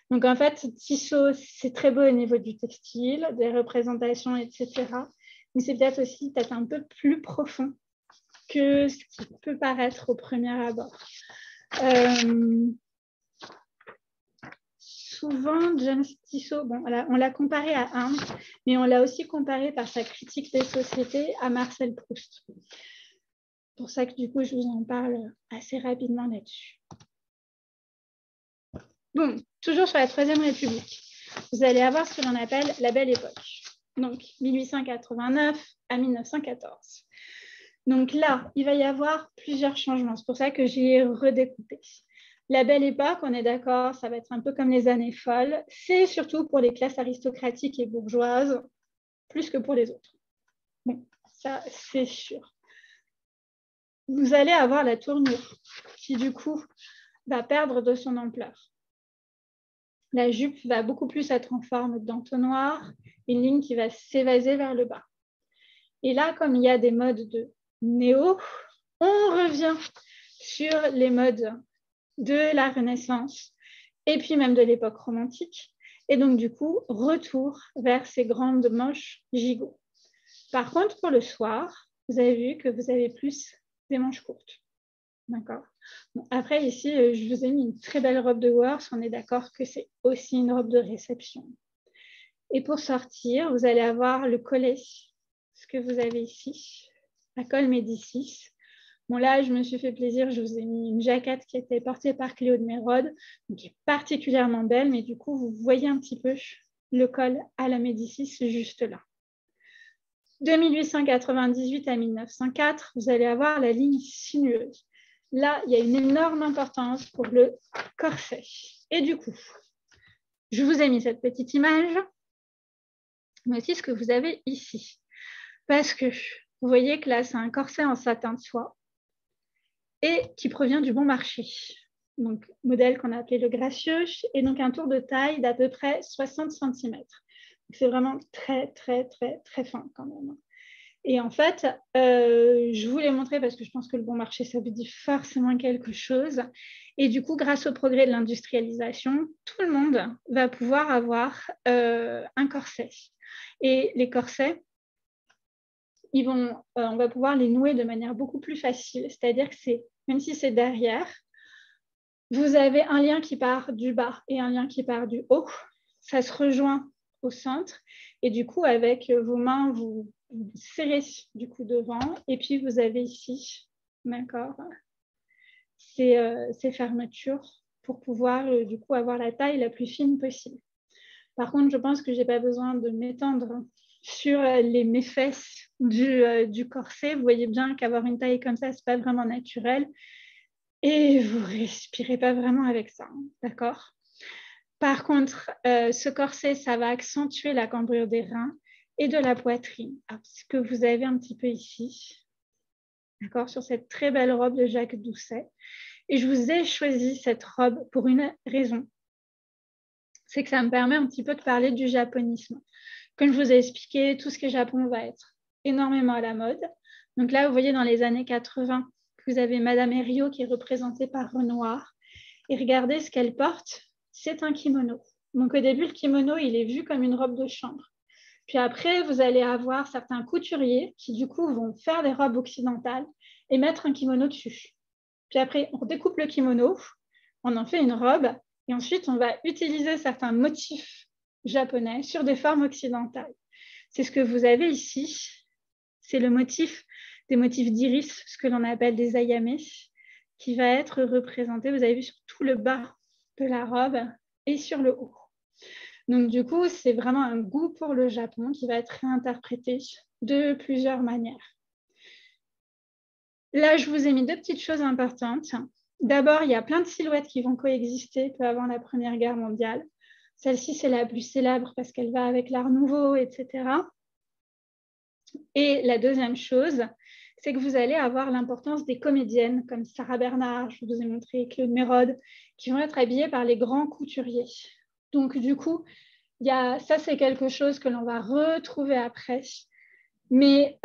Donc, en fait, Tissot, c'est très beau au niveau du textile, des représentations, etc. Mais c'est peut-être aussi un peu plus profond que ce qui peut paraître au premier abord. Souvent, James Tissot, bon, on l'a comparé à Arndt, mais on l'a aussi comparé par sa critique des sociétés à Marcel Proust. C'est pour ça que du coup, je vous en parle assez rapidement là-dessus. Bon, toujours sur la Troisième République, vous allez avoir ce que l'on appelle la Belle Époque. Donc, 1889 à 1914. Donc là, il va y avoir plusieurs changements. C'est pour ça que j'ai redécoupé. La Belle Époque, on est d'accord, ça va être un peu comme les années folles. C'est surtout pour les classes aristocratiques et bourgeoises, plus que pour les autres. Bon, ça, c'est sûr. Vous allez avoir la tournure, qui du coup va perdre de son ampleur. La jupe va beaucoup plus être en forme d'entonnoir, une ligne qui va s'évaser vers le bas. Et là, comme il y a des modes de néo, on revient sur les modes de la Renaissance et puis même de l'époque romantique. Et donc, du coup, retour vers ces grandes manches gigots. Par contre, pour le soir, vous avez vu que vous avez plus des manches courtes. D'accord. Bon, après, ici, je vous ai mis une très belle robe de Worth. On est d'accord que c'est aussi une robe de réception. Et pour sortir, vous allez avoir le collet, ce que vous avez ici, à col Médicis. Bon, là, je me suis fait plaisir. Je vous ai mis une jaquette qui a été portée par Cléo de Mérode, qui est particulièrement belle, mais du coup, vous voyez un petit peu le col à la Médicis juste là. De 1898 à 1904, vous allez avoir la ligne sinueuse. Là, il y a une énorme importance pour le corset. Et du coup, je vous ai mis cette petite image, mais aussi ce que vous avez ici. Parce que vous voyez que là, c'est un corset en satin de soie et qui provient du Bon Marché. Donc, modèle qu'on a appelé le gracieux, et donc un tour de taille d'à peu près 60 cm. C'est vraiment très, très, très, très fin quand même. Et en fait, je vous l'ai montré parce que je pense que le Bon Marché, ça vous dit forcément quelque chose. Et du coup, grâce au progrès de l'industrialisation, tout le monde va pouvoir avoir un corset. Et les corsets, on va pouvoir les nouer de manière beaucoup plus facile. C'est-à-dire que même si c'est derrière, vous avez un lien qui part du bas et un lien qui part du haut. Ça se rejoint au centre. Et du coup, avec vos mains, vous serrez du coup devant. Et puis, vous avez ici, d'accord, ces fermetures pour pouvoir du coup avoir la taille la plus fine possible. Par contre, je pense que je n'ai pas besoin de m'étendre sur les méfesses du corset. Vous voyez bien qu'avoir une taille comme ça, ce n'est pas vraiment naturel. Et vous ne respirez pas vraiment avec ça, d'accord? Par contre, ce corset, ça va accentuer la cambrure des reins et de la poitrine. Ce que vous avez un petit peu ici, d'accord, sur cette très belle robe de Jacques Doucet. Et je vous ai choisi cette robe pour une raison. C'est que ça me permet un petit peu de parler du japonisme. Comme je vous ai expliqué, tout ce qui est Japon va être énormément à la mode. Donc là, vous voyez dans les années 80, vous avez Madame Herriot qui est représentée par Renoir. Et regardez ce qu'elle porte, c'est un kimono. Donc au début, le kimono, il est vu comme une robe de chambre. Puis après, vous allez avoir certains couturiers qui, du coup, vont faire des robes occidentales et mettre un kimono dessus. Puis après, on découpe le kimono, on en fait une robe, et ensuite, on va utiliser certains motifs japonais sur des formes occidentales. C'est ce que vous avez ici. C'est le motif, des motifs d'iris, ce que l'on appelle des ayame, qui va être représenté, vous avez vu, sur tout le bas de la robe et sur le haut. Donc, du coup, c'est vraiment un goût pour le Japon qui va être réinterprété de plusieurs manières. Là, je vous ai mis deux petites choses importantes. D'abord, il y a plein de silhouettes qui vont coexister peu avant la Première Guerre mondiale. Celle-ci, c'est la plus célèbre parce qu'elle va avec l'Art Nouveau, etc. Et la deuxième chose, c'est que vous allez avoir l'importance des comédiennes comme Sarah Bernard, je vous ai montré Claude Mérode, qui vont être habillées par les grands couturiers. Donc, du coup, ça, c'est quelque chose que l'on va retrouver après. Mais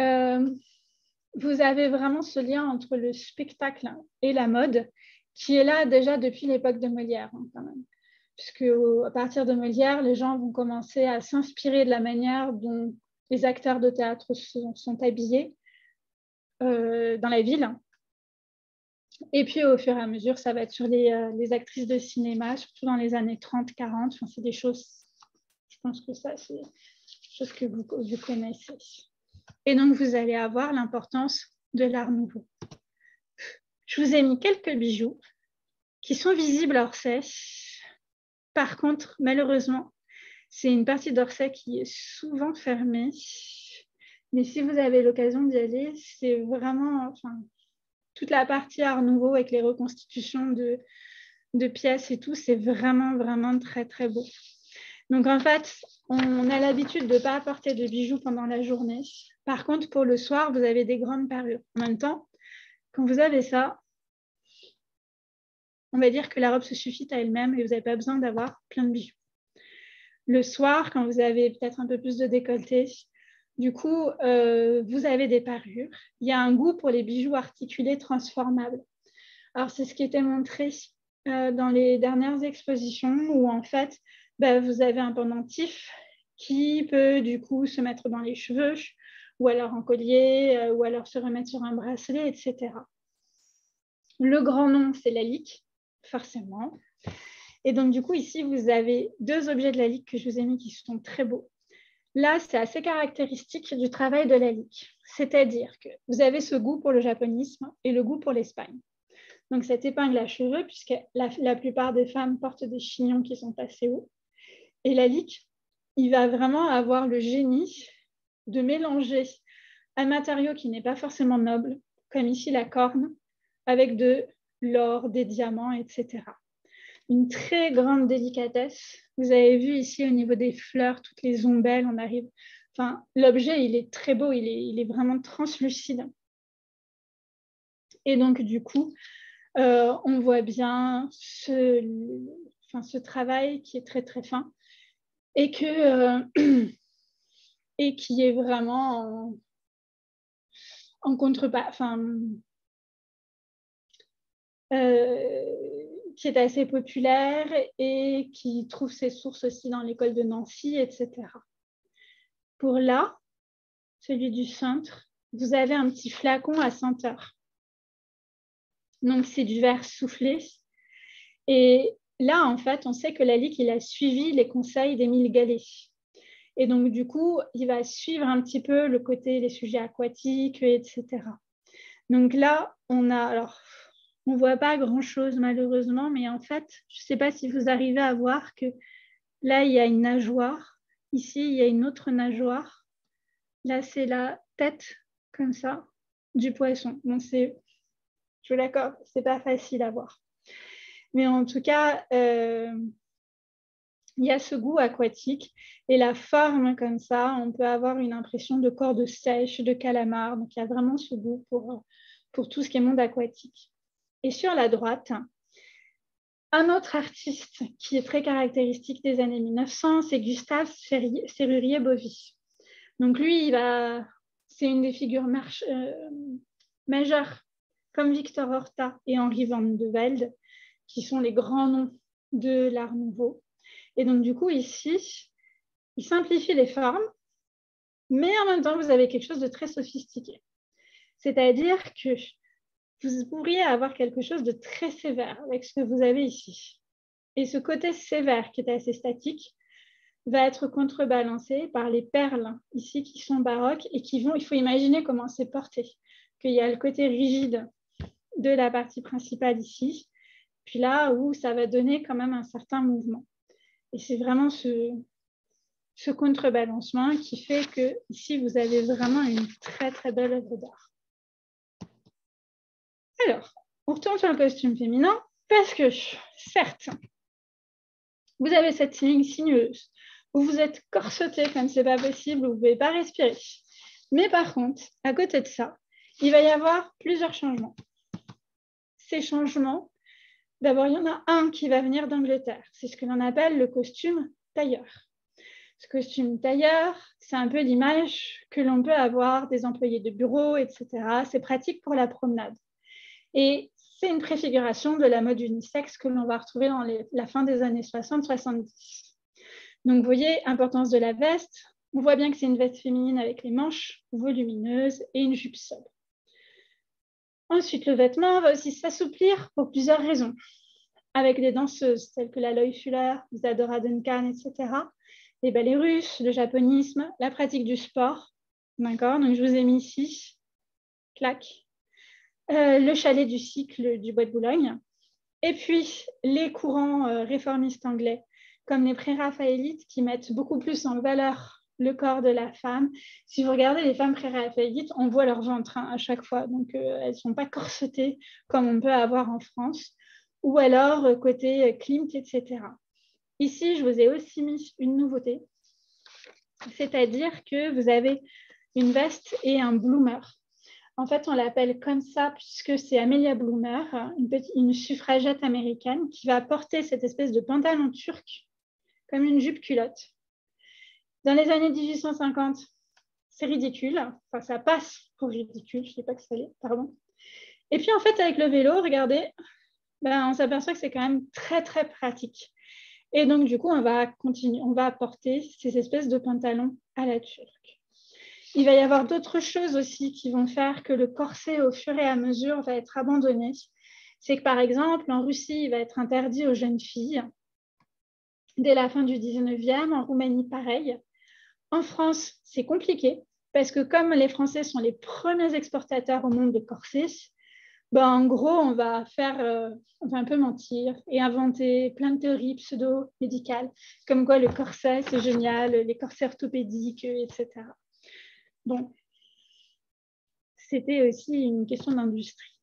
vous avez vraiment ce lien entre le spectacle et la mode qui est là déjà depuis l'époque de Molière, quand même. Puisque à partir de Molière, les gens vont commencer à s'inspirer de la manière dont les acteurs de théâtre sont habillés dans la ville. Et puis, au fur et à mesure, ça va être sur les actrices de cinéma, surtout dans les années 30-40. Enfin, c'est des choses, je pense que ça, c'est des choses que vous connaissez. Et donc, vous allez avoir l'importance de l'Art Nouveau. Je vous ai mis quelques bijoux qui sont visibles à Orsay. Par contre, malheureusement, c'est une partie d'Orsay qui est souvent fermée. Mais si vous avez l'occasion d'y aller, c'est vraiment toute la partie Art Nouveau avec les reconstitutions de pièces et tout, c'est vraiment, vraiment très, très beau. Donc, en fait, on a l'habitude de ne pas apporter de bijoux pendant la journée. Par contre, pour le soir, vous avez des grandes parures. En même temps, quand vous avez ça, on va dire que la robe se suffit à elle-même et vous n'avez pas besoin d'avoir plein de bijoux. Le soir, quand vous avez peut-être un peu plus de décolleté, du coup, vous avez des parures. Il y a un goût pour les bijoux articulés transformables. Alors, c'est ce qui était montré dans les dernières expositions où, en fait, vous avez un pendentif qui peut, du coup, se mettre dans les cheveux ou alors en collier ou alors se remettre sur un bracelet, etc. Le grand nom, c'est la lique, forcément. Et donc, du coup, ici, vous avez deux objets de la lique que je vous ai mis qui sont très beaux. Là, c'est assez caractéristique du travail de la lique. C'est-à-dire que vous avez ce goût pour le japonisme et le goût pour l'Espagne. Donc, cette épingle à cheveux, puisque la plupart des femmes portent des chignons qui sont assez hauts. Et la lique, il va vraiment avoir le génie de mélanger un matériau qui n'est pas forcément noble, comme ici la corne, avec de l'or, des diamants, etc. Une très grande délicatesse. Vous avez vu ici au niveau des fleurs, toutes les ombelles, on arrive. Enfin, l'objet, il est très beau, il est vraiment translucide. Et donc, du coup, on voit bien ce travail qui est très, très fin et qui est vraiment en contrepas, qui est assez populaire et qui trouve ses sources aussi dans l'école de Nancy, etc. Pour là, celui du centre, vous avez un petit flacon à senteur. Donc, c'est du verre soufflé. Et là, en fait, on sait que la lique, il a suivi les conseils d'Émile Gallet. Et donc, du coup, il va suivre un petit peu le côté des sujets aquatiques, etc. Donc là, on ne voit pas grand-chose malheureusement, mais en fait, je ne sais pas si vous arrivez à voir que là, il y a une nageoire. Ici, il y a une autre nageoire. Là, c'est la tête, comme ça, du poisson. Donc, je vous l'accorde, c'est pas facile à voir. Mais en tout cas, il y a ce goût aquatique et la forme comme ça, on peut avoir une impression de corde sèche, de calamar. Donc, il y a vraiment ce goût pour tout ce qui est monde aquatique. Et sur la droite, un autre artiste qui est très caractéristique des années 1900, c'est Gustave Serrurier-Bovy. Donc lui, c'est une des figures majeures, comme Victor Horta et Henri van de Velde, qui sont les grands noms de l'Art nouveau. Et donc du coup, ici, il simplifie les formes, mais en même temps, vous avez quelque chose de très sophistiqué. C'est-à-dire que vous pourriez avoir quelque chose de très sévère avec ce que vous avez ici. Et ce côté sévère qui est assez statique va être contrebalancé par les perles ici qui sont baroques et il faut imaginer comment c'est porté. Qu'il y a le côté rigide de la partie principale ici, puis là où ça va donner quand même un certain mouvement. Et c'est vraiment ce contrebalancement qui fait que ici vous avez vraiment une très très belle œuvre d'art. Alors, on retourne sur le costume féminin parce que, certes, vous avez cette ligne sinueuse où vous êtes corseté comme c'est pas possible, où vous ne pouvez pas respirer. Mais par contre, à côté de ça, il va y avoir plusieurs changements. Ces changements, d'abord, il y en a un qui va venir d'Angleterre. C'est ce que l'on appelle le costume tailleur. Ce costume tailleur, c'est un peu l'image que l'on peut avoir des employés de bureau, etc. C'est pratique pour la promenade. Et c'est une préfiguration de la mode unisexe que l'on va retrouver dans la fin des années 60-70. Donc, vous voyez, importance de la veste. On voit bien que c'est une veste féminine avec les manches volumineuses et une jupe sobre. Ensuite, le vêtement va aussi s'assouplir pour plusieurs raisons. Avec des danseuses telles que la Loie Fuller, Isadora Duncan, etc. Les ballets russes, le japonisme, la pratique du sport. D'accord, donc je vous ai mis ici, clac, le chalet du cycle du Bois de Boulogne. Et puis, les courants réformistes anglais, comme les pré-raphaélites, qui mettent beaucoup plus en valeur le corps de la femme. Si vous regardez les femmes pré-raphaélites, on voit leur ventre à chaque fois. Donc, elles ne sont pas corsetées comme on peut avoir en France. Ou alors, côté Klimt, etc. Ici, je vous ai aussi mis une nouveauté. C'est-à-dire que vous avez une veste et un bloomer. En fait, on l'appelle comme ça puisque c'est Amelia Bloomer, une suffragette américaine, qui va porter cette espèce de pantalon turc comme une jupe culotte. Dans les années 1850, c'est ridicule. Enfin, ça passe pour ridicule. Je ne sais pas que ça l'est, pardon. Et puis, en fait, avec le vélo, regardez, on s'aperçoit que c'est quand même très, très pratique. Et donc, du coup, on va porter ces espèces de pantalons à la turque. Il va y avoir d'autres choses aussi qui vont faire que le corset, au fur et à mesure, va être abandonné. C'est que, par exemple, en Russie, il va être interdit aux jeunes filles dès la fin du 19e. En Roumanie, pareil. En France, c'est compliqué parce que comme les Français sont les premiers exportateurs au monde de corsets, en gros, on va un peu mentir et inventer plein de théories pseudo-médicales, comme quoi le corset, c'est génial, les corsets orthopédiques, etc. Bon, c'était aussi une question d'industrie.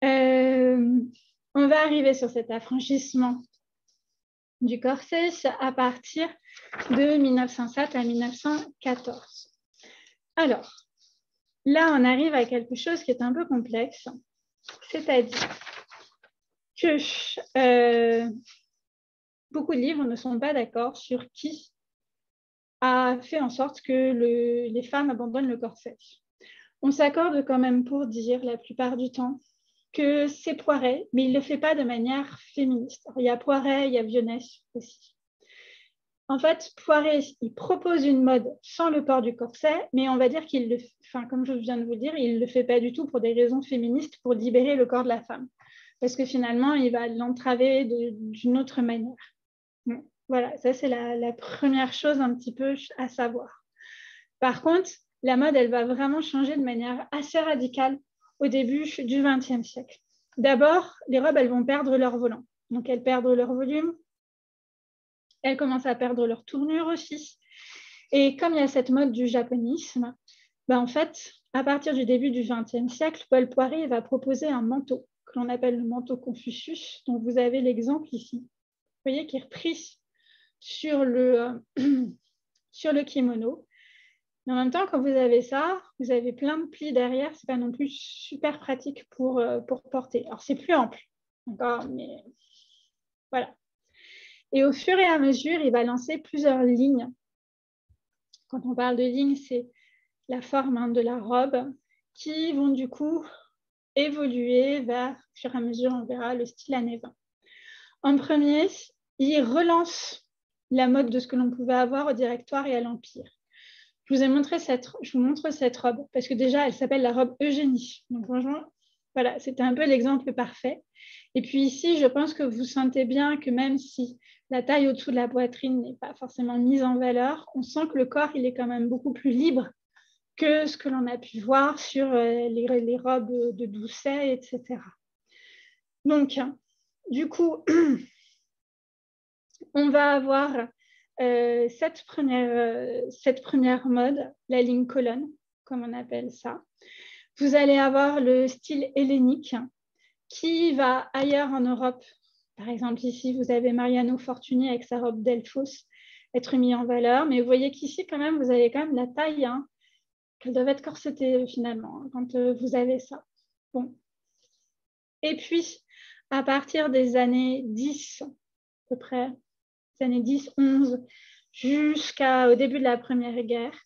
On va arriver sur cet affranchissement du corset à partir de 1907 à 1914. Alors, là, on arrive à quelque chose qui est un peu complexe, c'est-à-dire que beaucoup de livres ne sont pas d'accord sur qui a fait en sorte que les femmes abandonnent le corset. On s'accorde quand même pour dire la plupart du temps que c'est Poiret, mais il ne le fait pas de manière féministe. Alors, il y a Poiret, il y a Vionnet aussi. En fait, Poiret, il propose une mode sans le port du corset, mais on va dire comme je viens de vous le dire, il ne le fait pas du tout pour des raisons féministes, pour libérer le corps de la femme. Parce que finalement, il va l'entraver d'une autre manière. Bon, voilà, ça c'est la première chose un petit peu à savoir. Par contre, la mode, elle va vraiment changer de manière assez radicale au début du XXe siècle. D'abord, les robes, elles vont perdre leur volant. Donc, elles perdent leur volume. Elles commencent à perdre leur tournure aussi. Et comme il y a cette mode du japonisme, en fait, à partir du début du XXe siècle, Paul Poiret va proposer un manteau que l'on appelle le manteau Confucius, dont vous avez l'exemple ici. Vous voyez qu'il est repris sur le kimono. Mais en même temps, quand vous avez ça, vous avez plein de plis derrière. Ce n'est pas non plus super pratique pour porter. Alors, c'est plus ample, d'accord, mais voilà. Et au fur et à mesure, il va lancer plusieurs lignes. Quand on parle de lignes, c'est la forme de la robe qui vont du coup évoluer vers, au fur et à mesure, on verra le style années 20. En premier, il relance la mode de ce que l'on pouvait avoir au Directoire et à l'Empire. Je vous montre cette robe parce que déjà, elle s'appelle la robe Eugénie. Donc, franchement, voilà, c'était un peu l'exemple parfait. Et puis ici, je pense que vous sentez bien que même si la taille au-dessous de la poitrine n'est pas forcément mise en valeur, on sent que le corps, il est quand même beaucoup plus libre que ce que l'on a pu voir sur les robes de Doucet, etc. Donc, du coup, on va avoir cette première mode, la ligne colonne, comme on appelle ça. Vous allez avoir le style hellénique qui va ailleurs en Europe. Par exemple, ici, vous avez Mariano Fortuny avec sa robe Delphos être mis en valeur. Mais vous voyez qu'ici, quand même, vous avez quand même la taille qu'elle doit être corsetée finalement quand vous avez ça. Bon. Et puis, à partir des années 10, à peu près, les années 10, 11, jusqu'au début de la Première Guerre,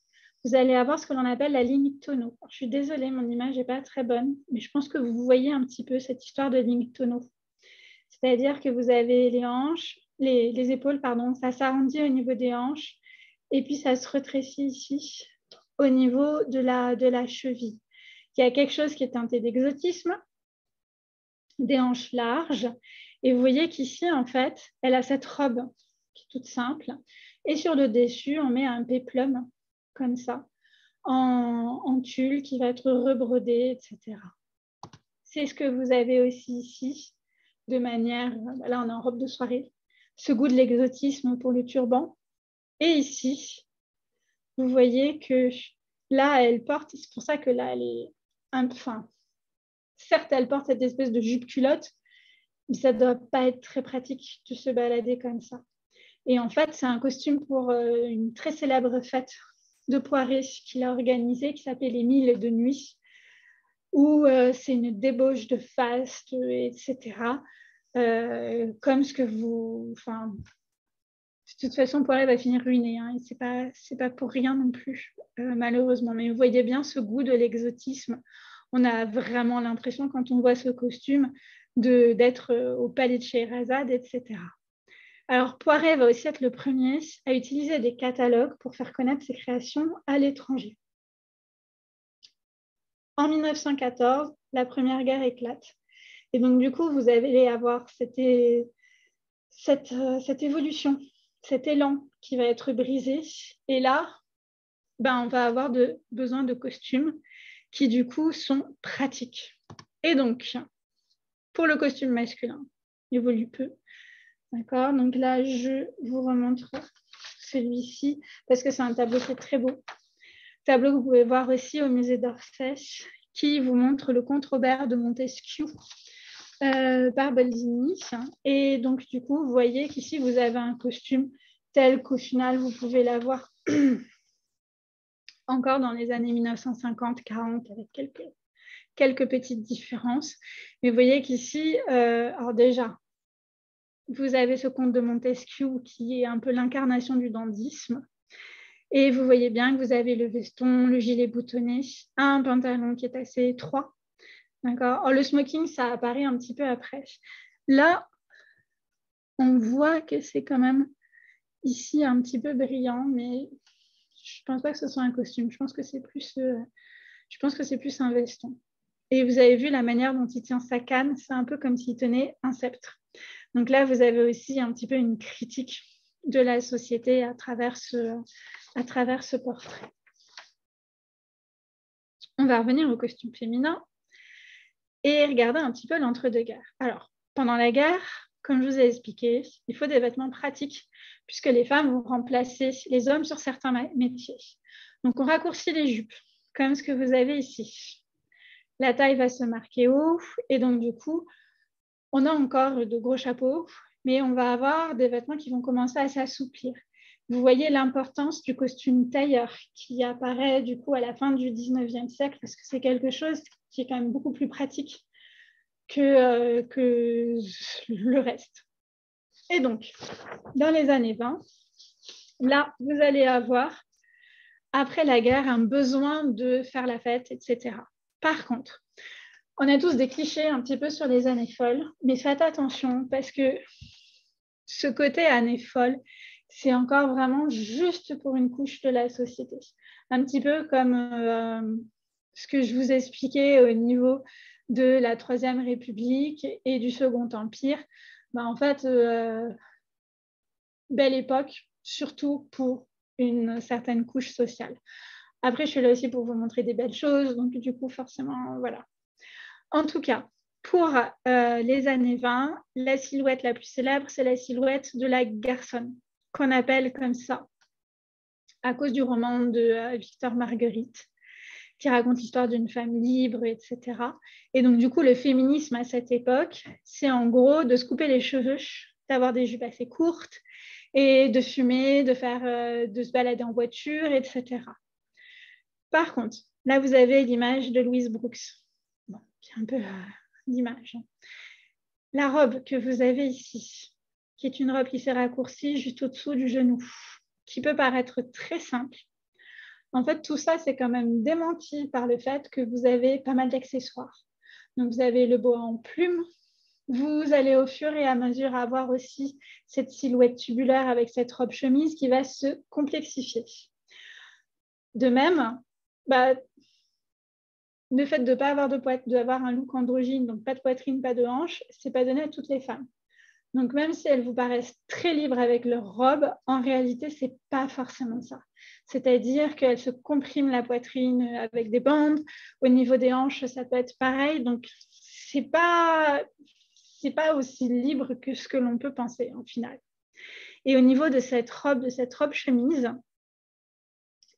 vous allez avoir ce que l'on appelle la ligne tonneau. Je suis désolée, mon image n'est pas très bonne, mais je pense que vous voyez un petit peu cette histoire de ligne tonneau. C'est-à-dire que vous avez les hanches, les épaules, pardon, ça s'arrondit au niveau des hanches, et puis ça se rétrécit ici, au niveau de la cheville. Il y a quelque chose qui est teinté d'exotisme, des hanches larges, et vous voyez qu'ici, en fait, elle a cette robe qui est toute simple, et sur le dessus, on met un péplum, comme ça, en tulle qui va être rebrodé, etc. C'est ce que vous avez aussi ici, de manière, là on est en robe de soirée, ce goût de l'exotisme pour le turban. Et ici, vous voyez que là, elle porte, c'est pour ça que là, elle est enfin, certes, elle porte cette espèce de jupe-culotte, mais ça ne doit pas être très pratique de se balader comme ça. Et en fait, c'est un costume pour une très célèbre fête de Poiret qu'il a organisée, qui s'appelait les 1000 de nuit, où c'est une débauche de faste, etc. Comme ce que vous... Enfin, de toute façon, Poiret va finir ruiné, hein, et c'est pas pour rien non plus, malheureusement. Mais vous voyez bien ce goût de l'exotisme. On a vraiment l'impression, quand on voit ce costume, d'être au palais de Scheherazade, etc. Alors, Poiret va aussi être le premier à utiliser des catalogues pour faire connaître ses créations à l'étranger. En 1914, la Première Guerre éclate. Et donc, du coup, vous allez avoir cette évolution, cet élan qui va être brisé. Et là, on va avoir besoin de costumes qui, du coup, sont pratiques. Et donc, pour le costume masculin, il évolue peu. D'accord? Donc là, je vous remontre celui-ci parce que c'est un tableau qui est très beau. Tableau que vous pouvez voir aussi au musée d'Orsay qui vous montre le Comte Robert de Montesquieu par Baldini. Et donc, du coup, vous voyez qu'ici, vous avez un costume tel qu'au final, vous pouvez l'avoir encore dans les années 1950-40 avec quelques petites différences. Mais vous voyez qu'ici, alors déjà, vous avez ce comte de Montesquieu qui est un peu l'incarnation du dandysme. Et vous voyez bien que vous avez le veston, le gilet boutonné, un pantalon qui est assez étroit. D'accord. Le smoking, ça apparaît un petit peu après. Là, on voit que c'est quand même ici un petit peu brillant, mais je ne pense pas que ce soit un costume. Je pense que c'est plus un veston. Et vous avez vu la manière dont il tient sa canne, c'est un peu comme s'il tenait un sceptre. Donc là, vous avez aussi un petit peu une critique de la société à travers ce portrait. On va revenir au costume féminin et regarder un petit peu l'entre-deux-guerres. Alors, pendant la guerre, comme je vous ai expliqué, il faut des vêtements pratiques puisque les femmes vont remplacer les hommes sur certains métiers. Donc, on raccourcit les jupes, comme ce que vous avez ici. La taille va se marquer haut et donc, du coup, on a encore de gros chapeaux, mais on va avoir des vêtements qui vont commencer à s'assouplir. Vous voyez l'importance du costume tailleur qui apparaît du coup à la fin du 19e siècle parce que c'est quelque chose qui est quand même beaucoup plus pratique que le reste. Et donc, dans les années 20, là, vous allez avoir, après la guerre, un besoin de faire la fête, etc. Par contre, on a tous des clichés un petit peu sur les années folles, mais faites attention parce que ce côté années folles, c'est encore vraiment juste pour une couche de la société. Un petit peu comme ce que je vous expliquais au niveau de la Troisième République et du Second Empire. En fait, belle époque, surtout pour une certaine couche sociale. Après, je suis là aussi pour vous montrer des belles choses, donc du coup, forcément, voilà. En tout cas, pour les années 20, la silhouette la plus célèbre, c'est la silhouette de la garçonne, qu'on appelle comme ça, à cause du roman de Victor Marguerite, qui raconte l'histoire d'une femme libre, etc. Et donc, du coup, le féminisme à cette époque, c'est en gros de se couper les cheveux, d'avoir des jupes assez courtes, et de fumer, de se balader en voiture, etc. Par contre, là, vous avez l'image de Louise Brooks. Bon, c'est un peu l'image. La robe que vous avez ici, qui est une robe qui s'est raccourcie juste au-dessous du genou, qui peut paraître très simple. En fait, tout ça, c'est quand même démenti par le fait que vous avez pas mal d'accessoires. Donc, vous avez le boa en plume. Vous allez au fur et à mesure avoir aussi cette silhouette tubulaire avec cette robe chemise qui va se complexifier. De même, le fait de ne pas avoir d'avoir un look androgyne, donc pas de poitrine, pas de hanche, ce n'est pas donné à toutes les femmes. Donc, même si elles vous paraissent très libres avec leur robe, en réalité, ce n'est pas forcément ça. C'est-à-dire qu'elles se compriment la poitrine avec des bandes. Au niveau des hanches, ça peut être pareil. Donc, ce n'est pas aussi libre que ce que l'on peut penser, en final. Et au niveau de cette robe chemise,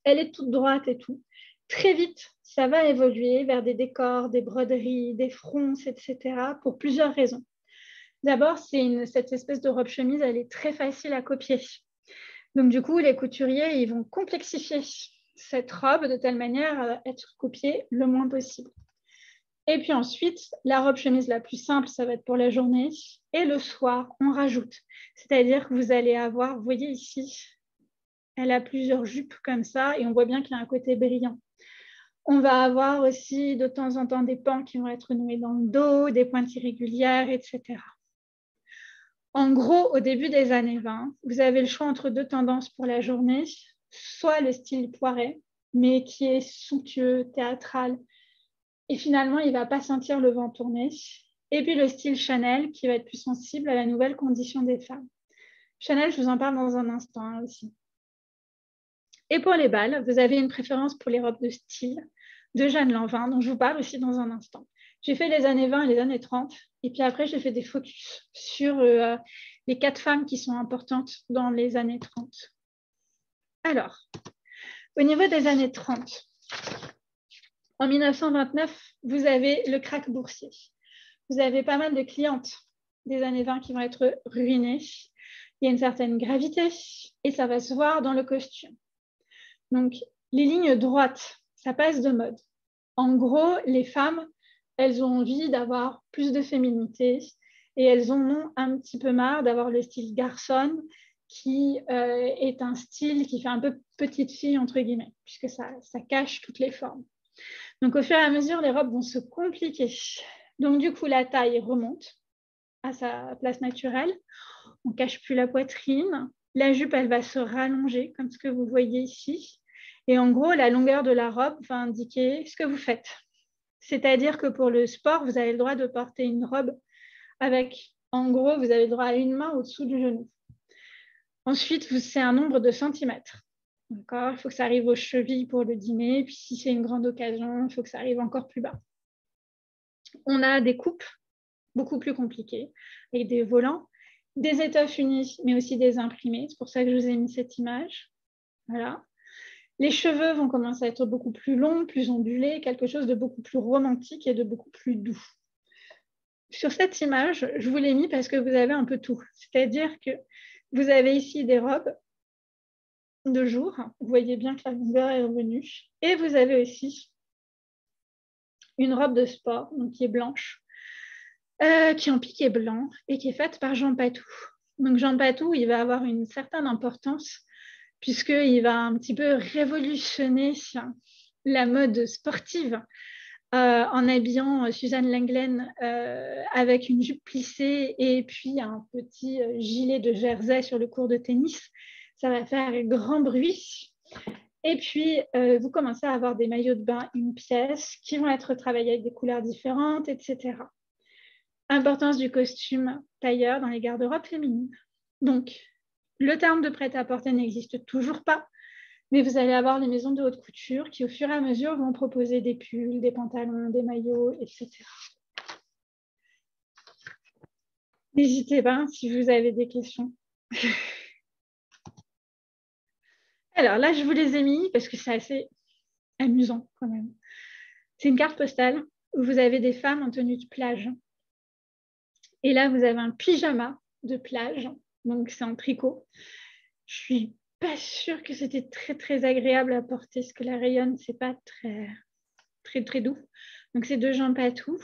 elle est toute droite et tout. Très vite, ça va évoluer vers des décors, des broderies, des fronces, etc. pour plusieurs raisons. D'abord, cette espèce de robe chemise, elle est très facile à copier. Donc, du coup, les couturiers, ils vont complexifier cette robe de telle manière à être copiée le moins possible. Et puis ensuite, la robe chemise la plus simple, ça va être pour la journée. Et le soir, on rajoute. C'est-à-dire que vous allez avoir, vous voyez ici, elle a plusieurs jupes comme ça et on voit bien qu'il y a un côté brillant. On va avoir aussi de temps en temps des pans qui vont être noués dans le dos, des pointes irrégulières, etc. En gros, au début des années 20, vous avez le choix entre deux tendances pour la journée, soit le style Poiret, mais qui est somptueux, théâtral, et finalement, il ne va pas sentir le vent tourner. Et puis le style Chanel, qui va être plus sensible à la nouvelle condition des femmes. Chanel, je vous en parle dans un instant aussi. Et pour les bals, vous avez une préférence pour les robes de style de Jeanne Lanvin, dont je vous parle aussi dans un instant. J'ai fait les années 20 et les années 30, et puis après, j'ai fait des focus sur les 4 femmes qui sont importantes dans les années 30. Alors, au niveau des années 30, en 1929, vous avez le krach boursier. Vous avez pas mal de clientes des années 20 qui vont être ruinées. Il y a une certaine gravité, et ça va se voir dans le costume. Donc, les lignes droites, ça passe de mode. En gros, les femmes, elles ont envie d'avoir plus de féminité et elles en ont un petit peu marre d'avoir le style garçonne qui est un style qui fait un peu petite fille, entre guillemets, puisque ça cache toutes les formes. Donc, au fur et à mesure, les robes vont se compliquer. Donc, du coup, la taille remonte à sa place naturelle. On ne cache plus la poitrine. La jupe, elle va se rallonger, comme ce que vous voyez ici. Et en gros, la longueur de la robe va indiquer ce que vous faites. C'est-à-dire que pour le sport, vous avez le droit de porter une robe avec, en gros, vous avez le droit à une main au-dessous du genou. Ensuite, c'est un nombre de centimètres. D'accord ? Il faut que ça arrive aux chevilles pour le dîner. Puis si c'est une grande occasion, il faut que ça arrive encore plus bas. On a des coupes beaucoup plus compliquées, avec des volants. des étoffes unies, mais aussi des imprimés. C'est pour ça que je vous ai mis cette image. Voilà. Les cheveux vont commencer à être beaucoup plus longs, plus ondulés, quelque chose de beaucoup plus romantique et de beaucoup plus doux. Sur cette image, je vous l'ai mis parce que vous avez un peu tout. C'est-à-dire que vous avez ici des robes de jour. Vous voyez bien que la longueur est revenue. Et vous avez aussi une robe de sport, donc qui est blanche, qui est en piqué blanc et qui est faite par Jean Patou. Donc Jean Patou, il va avoir une certaine importance puisqu'il va un petit peu révolutionner la mode sportive en habillant Suzanne Lenglen avec une jupe plissée et puis un petit gilet de jersey sur le court de tennis. Ça va faire grand bruit. Et puis, vous commencez à avoir des maillots de bain une pièce qui vont être travaillés avec des couleurs différentes, etc. Importance du costume tailleur dans les garde-robes féminines. Donc, le terme de prêt-à-porter n'existe toujours pas, mais vous allez avoir les maisons de haute couture qui, au fur et à mesure, vont proposer des pulls, des pantalons, des maillots, etc. N'hésitez pas si vous avez des questions. Alors là, je vous les ai mis parce que c'est assez amusant quand même. C'est une carte postale où vous avez des femmes en tenue de plage. Et là, vous avez un pyjama de plage, donc c'est en tricot. Je suis pas sûre que c'était très, très agréable à porter, parce que la rayonne, c'est pas très, très, très doux. Donc, c'est de Jean Patou.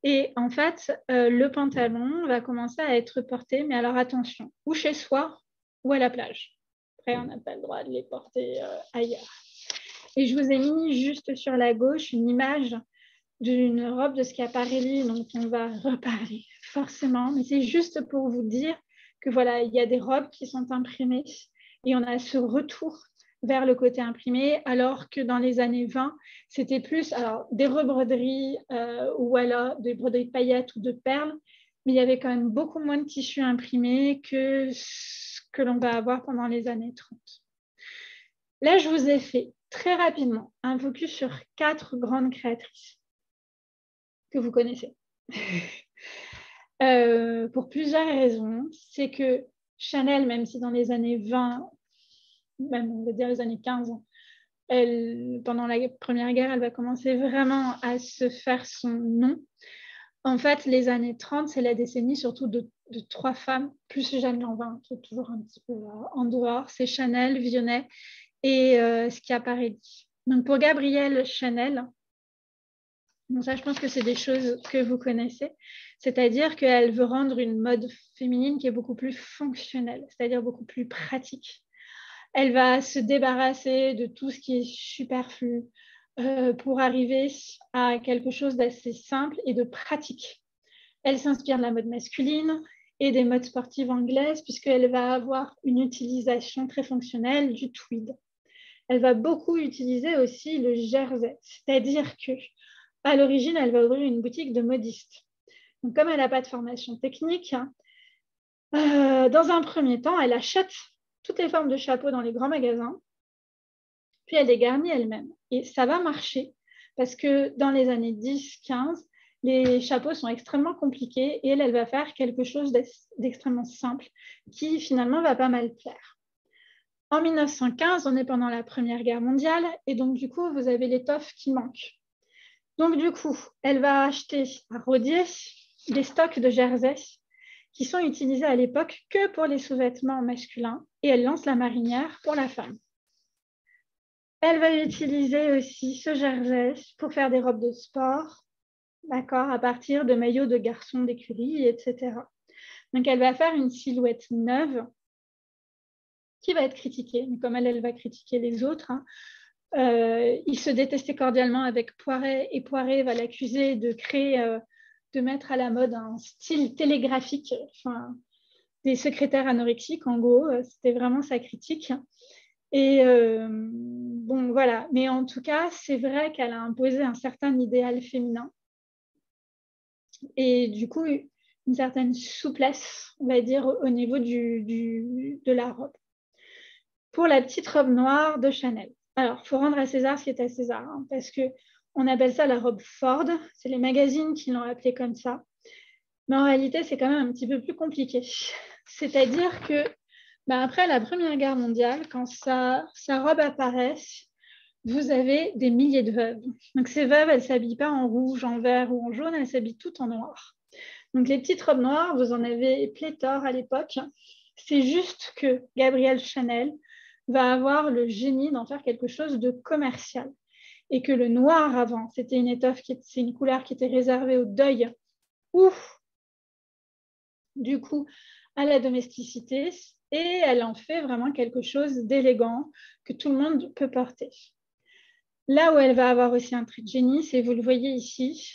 Et en fait, le pantalon va commencer à être porté, mais alors attention, ou chez soi, ou à la plage. Après, on n'a pas le droit de les porter ailleurs. Et je vous ai mis juste sur la gauche une image d'une robe de Schiaparelli, donc on va reparler forcément, mais c'est juste pour vous dire que voilà, il y a des robes qui sont imprimées et on a ce retour vers le côté imprimé, alors que dans les années 20, c'était plus alors, des rebroderies ou alors des broderies de paillettes ou de perles, mais il y avait quand même beaucoup moins de tissu imprimé que ce que l'on va avoir pendant les années 30. Là, je vous ai fait très rapidement un focus sur 4 grandes créatrices que vous connaissez. Pour plusieurs raisons. C'est que Chanel, même si dans les années 20, même on va dire les années 15, pendant la Première Guerre, elle va commencer vraiment à se faire son nom. En fait, les années 30, c'est la décennie surtout de 3 femmes, plus Jeanne Lanvin, qui est toujours un petit peu en dehors. C'est Chanel, Vionnet et Schiaparelli. Donc pour Gabrielle Chanel, donc ça, je pense que c'est des choses que vous connaissez. C'est-à-dire qu'elle veut rendre une mode féminine qui est beaucoup plus fonctionnelle, c'est-à-dire beaucoup plus pratique. Elle va se débarrasser de tout ce qui est superflu pour arriver à quelque chose d'assez simple et de pratique. Elle s'inspire de la mode masculine et des modes sportives anglaises puisqu'elle va avoir une utilisation très fonctionnelle du tweed. Elle va beaucoup utiliser aussi le jersey, c'est-à-dire que à l'origine, elle va ouvrir une boutique de modiste. Donc, comme elle n'a pas de formation technique, dans un premier temps, elle achète toutes les formes de chapeaux dans les grands magasins, puis elle les garnit elle-même. Et ça va marcher parce que dans les années 10-15, les chapeaux sont extrêmement compliqués et elle va faire quelque chose d'extrêmement simple qui finalement va pas mal plaire. En 1915, on est pendant la Première Guerre mondiale et donc du coup, vous avez l'étoffe qui manque. Donc, du coup, elle va acheter à Rodier des stocks de jersey qui sont utilisés à l'époque que pour les sous-vêtements masculins et elle lance la marinière pour la femme. Elle va utiliser aussi ce jersey pour faire des robes de sport, d'accord, à partir de maillots de garçons d'écurie, etc. Donc, elle va faire une silhouette neuve qui va être critiquée, mais comme elle va critiquer les autres, il se détestait cordialement avec Poiret et Poiret va l'accuser de créer, de mettre à la mode un style télégraphique, enfin, des secrétaires anorexiques en gros, c'était vraiment sa critique. Et bon voilà, mais en tout cas, c'est vrai qu'elle a imposé un certain idéal féminin et du coup une certaine souplesse, on va dire, au niveau de la robe. Pour la petite robe noire de Chanel. Alors, il faut rendre à César ce qui est à César, hein, parce qu'on appelle ça la robe Ford. C'est les magazines qui l'ont appelée comme ça. Mais en réalité, c'est quand même un petit peu plus compliqué. C'est-à-dire que après la Première Guerre mondiale, quand sa robe apparaît, vous avez des milliers de veuves. Donc ces veuves, elles ne s'habillent pas en rouge, en vert ou en jaune, elles s'habillent toutes en noir. Donc les petites robes noires, vous en avez pléthore à l'époque. C'est juste que Gabrielle Chanel va avoir le génie d'en faire quelque chose de commercial. Et que le noir avant, c'était une étoffe, c'est une couleur qui était réservée au deuil ou du coup à la domesticité. Et elle en fait vraiment quelque chose d'élégant que tout le monde peut porter. Là où elle va avoir aussi un trait de génie, c'est, vous le voyez ici,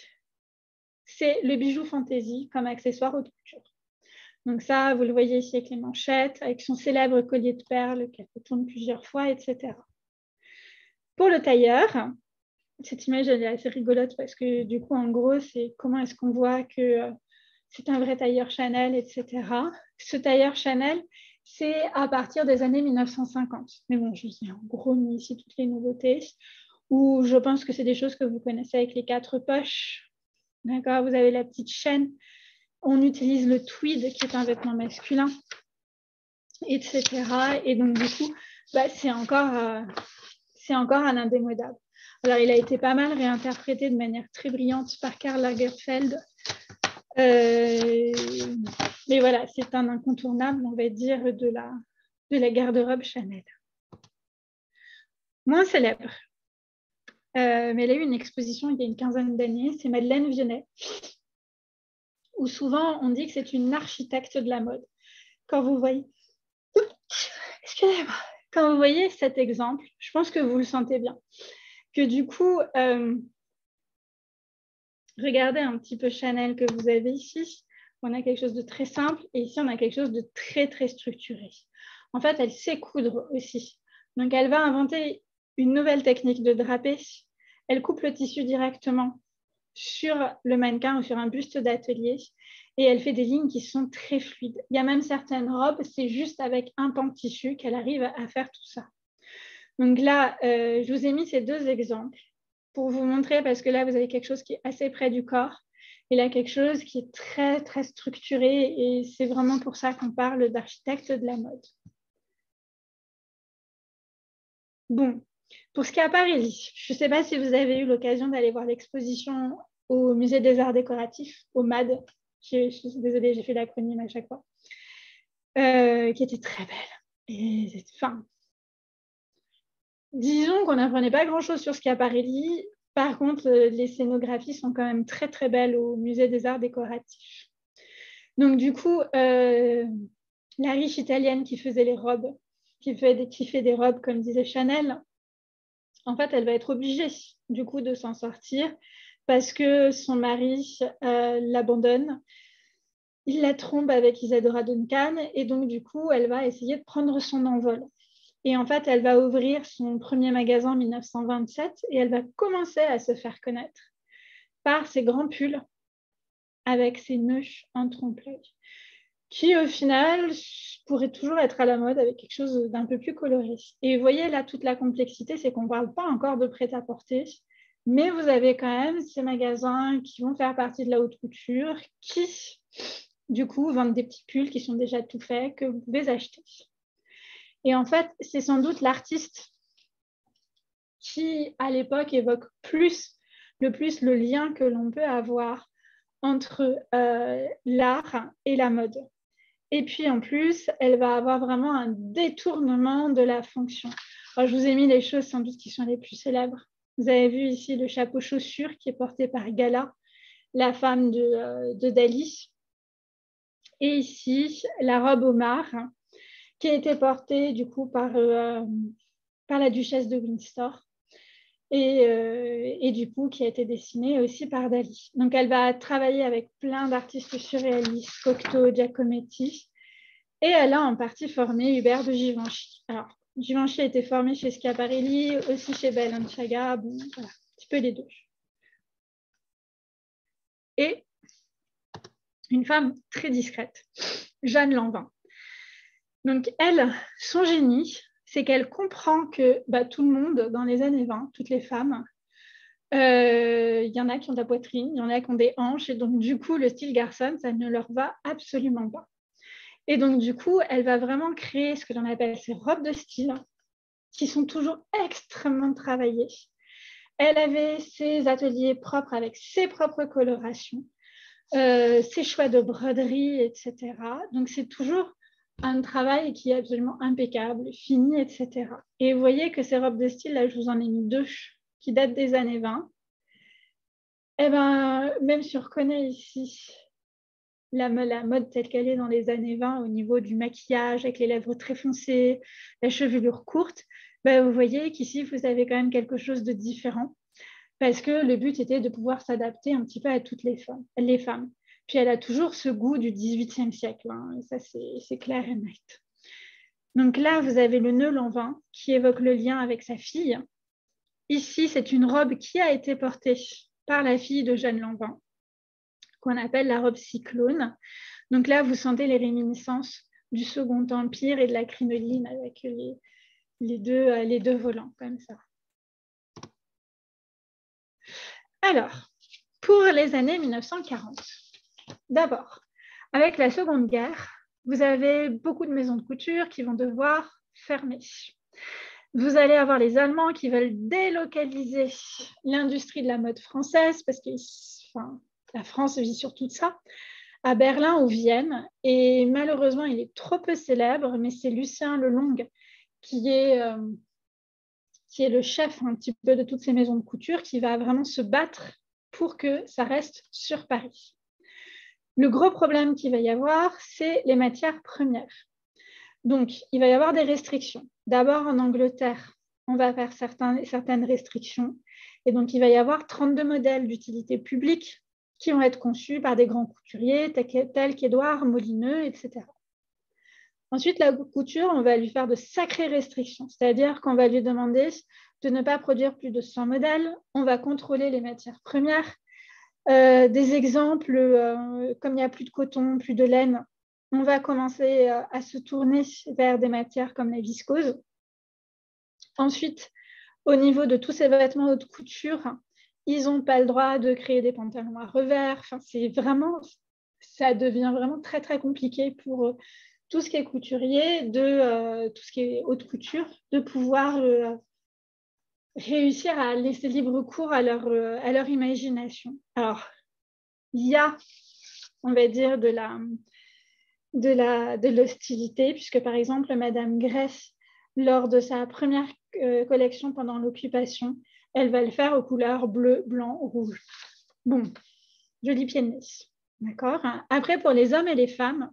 c'est le bijou fantaisie comme accessoire haute couture. Donc ça, vous le voyez ici avec les manchettes, avec son célèbre collier de perles qu'elle tourne plusieurs fois, etc. Pour le tailleur, cette image, elle est assez rigolote parce que du coup, en gros, c'est comment est-ce qu'on voit que c'est un vrai tailleur Chanel, etc. Ce tailleur Chanel, c'est à partir des années 1950. Mais bon, je vous ai en gros mis ici toutes les nouveautés, où je pense que c'est des choses que vous connaissez avec les 4 poches. D'accord, vous avez la petite chaîne. On utilise le tweed, qui est un vêtement masculin, etc. Et donc, du coup, c'est encore un indémodable. Alors, il a été pas mal réinterprété de manière très brillante par Karl Lagerfeld. Mais voilà, c'est un incontournable, on va dire, de la garde-robe Chanel. Moins célèbre, mais elle a eu une exposition il y a une quinzaine d'années, c'est Madeleine Vionnet, où souvent on dit que c'est une architecte de la mode. Quand vous voyez, excusez-moi, quand vous voyez cet exemple, je pense que vous le sentez bien, que du coup, regardez un petit peu Chanel que vous avez ici. On a quelque chose de très simple et ici, on a quelque chose de très, très structuré. En fait, elle sait coudre aussi. Donc, elle va inventer une nouvelle technique de drapé. Elle coupe le tissu directement sur le mannequin ou sur un buste d'atelier et elle fait des lignes qui sont très fluides. Il y a même certaines robes, c'est juste avec un pan de tissu qu'elle arrive à faire tout ça. Donc là, je vous ai mis ces 2 exemples pour vous montrer, parce que là, vous avez quelque chose qui est assez près du corps et là, quelque chose qui est très, très structuré, et c'est vraiment pour ça qu'on parle d'architecte de la mode. Bon, pour Schiaparelli, je ne sais pas si vous avez eu l'occasion d'aller voir l'exposition au Musée des Arts Décoratifs, au MAD, je suis désolée, j'ai fait l'acronyme à chaque fois, qui était très belle. Et, enfin, disons qu'on n'apprenait pas grand-chose sur Schiaparelli. Par contre, les scénographies sont quand même très, très belles au Musée des Arts Décoratifs. Donc, du coup, la riche italienne qui faisait les robes, qui fait des robes, comme disait Chanel, en fait, elle va être obligée, du coup, de s'en sortir parce que son mari l'abandonne. Il la trompe avec Isadora Duncan et donc, du coup, elle va essayer de prendre son envol. Et en fait, elle va ouvrir son premier magasin en 1927 et elle va commencer à se faire connaître par ses grands pulls avec ses nœuds en trompe-l'œil, qui au final pourrait toujours être à la mode avec quelque chose d'un peu plus coloré. Et vous voyez là toute la complexité, c'est qu'on ne parle pas encore de prêt-à-porter, mais vous avez quand même ces magasins qui vont faire partie de la haute couture, qui du coup vendent des petits pulls qui sont déjà tout faits, que vous pouvez acheter. Et en fait, c'est sans doute l'artiste qui, à l'époque, évoque le plus le lien que l'on peut avoir entre l'art et la mode. Et puis, en plus, elle va avoir vraiment un détournement de la fonction. Alors, je vous ai mis les choses sans doute qui sont les plus célèbres. Vous avez vu ici le chapeau chaussure qui est porté par Gala, la femme de Dali. Et ici, la robe Omar, qui a été portée du coup par la duchesse de Windsor et du coup qui a été dessinée aussi par Dali. Donc elle va travailler avec plein d'artistes surréalistes, Cocteau, Giacometti, et elle a en partie formé Hubert de Givenchy. Alors Givenchy a été formé chez Schiaparelli, aussi chez Balenciaga, bon voilà, un petit peu les deux. Et une femme très discrète, Jeanne Lanvin. Donc elle, son génie, c'est qu'elle comprend que tout le monde, dans les années 20, toutes les femmes, il y en a qui ont de la poitrine, il y en a qui ont des hanches, et donc du coup, le style garçon, ça ne leur va absolument pas. Et donc, du coup, elle va vraiment créer ce que l'on appelle ces robes de style, qui sont toujours extrêmement travaillées. Elle avait ses ateliers propres avec ses propres colorations, ses choix de broderie, etc. Donc, c'est toujours un travail qui est absolument impeccable, fini, etc. Et vous voyez que ces robes de style, là, je vous en ai mis 2 qui datent des années 20. Eh bien, même si on reconnaît ici la mode telle qu'elle est dans les années 20 au niveau du maquillage, avec les lèvres très foncées, la chevelure courte, ben, vous voyez qu'ici, vous avez quand même quelque chose de différent parce que le but était de pouvoir s'adapter un petit peu à toutes les femmes. Puis elle a toujours ce goût du XVIIIe siècle, hein, ça c'est clair et net. Donc là, vous avez le nœud Lanvin qui évoque le lien avec sa fille. Ici, c'est une robe qui a été portée par la fille de Jeanne Lanvin, qu'on appelle la robe cyclone. Donc là, vous sentez les réminiscences du Second Empire et de la crinoline avec les deux volants, comme ça. Alors, pour les années 1940, d'abord, avec la Seconde Guerre, vous avez beaucoup de maisons de couture qui vont devoir fermer. Vous allez avoir les Allemands qui veulent délocaliser l'industrie de la mode française parce que la France vit sur tout ça, à Berlin ou Vienne. Et malheureusement, il est trop peu célèbre, mais c'est Lucien Lelong qui est le chef un petit peu de toutes ces maisons de couture qui va vraiment se battre pour que ça reste sur Paris. Le gros problème qu'il va y avoir, c'est les matières premières. Donc, il va y avoir des restrictions. D'abord, en Angleterre, on va faire certaines restrictions. Et donc, il va y avoir 32 modèles d'utilité publique qui vont être conçus par des grands couturiers tels qu'Édouard Molineux, etc. Ensuite, la couture, on va lui faire de sacrées restrictions, c'est-à-dire qu'on va lui demander de ne pas produire plus de 100 modèles, on va contrôler les matières premières. Des exemples, comme il n'y a plus de coton, plus de laine, on va commencer à se tourner vers des matières comme la viscose. Ensuite, au niveau de tous ces vêtements haute couture, ils n'ont pas le droit de créer des pantalons à revers. Enfin, ça devient vraiment très, très compliqué pour tout ce qui est couturier, tout ce qui est haute couture, de pouvoir réussir à laisser libre cours à leur imagination. Alors, il y a, on va dire, de l'hostilité, puisque par exemple, Madame Grès, lors de sa première collection pendant l'occupation, elle va le faire aux couleurs bleu, blanc, rouge. Bon, joli pied de nez. D'accord. Après, pour les hommes et les femmes,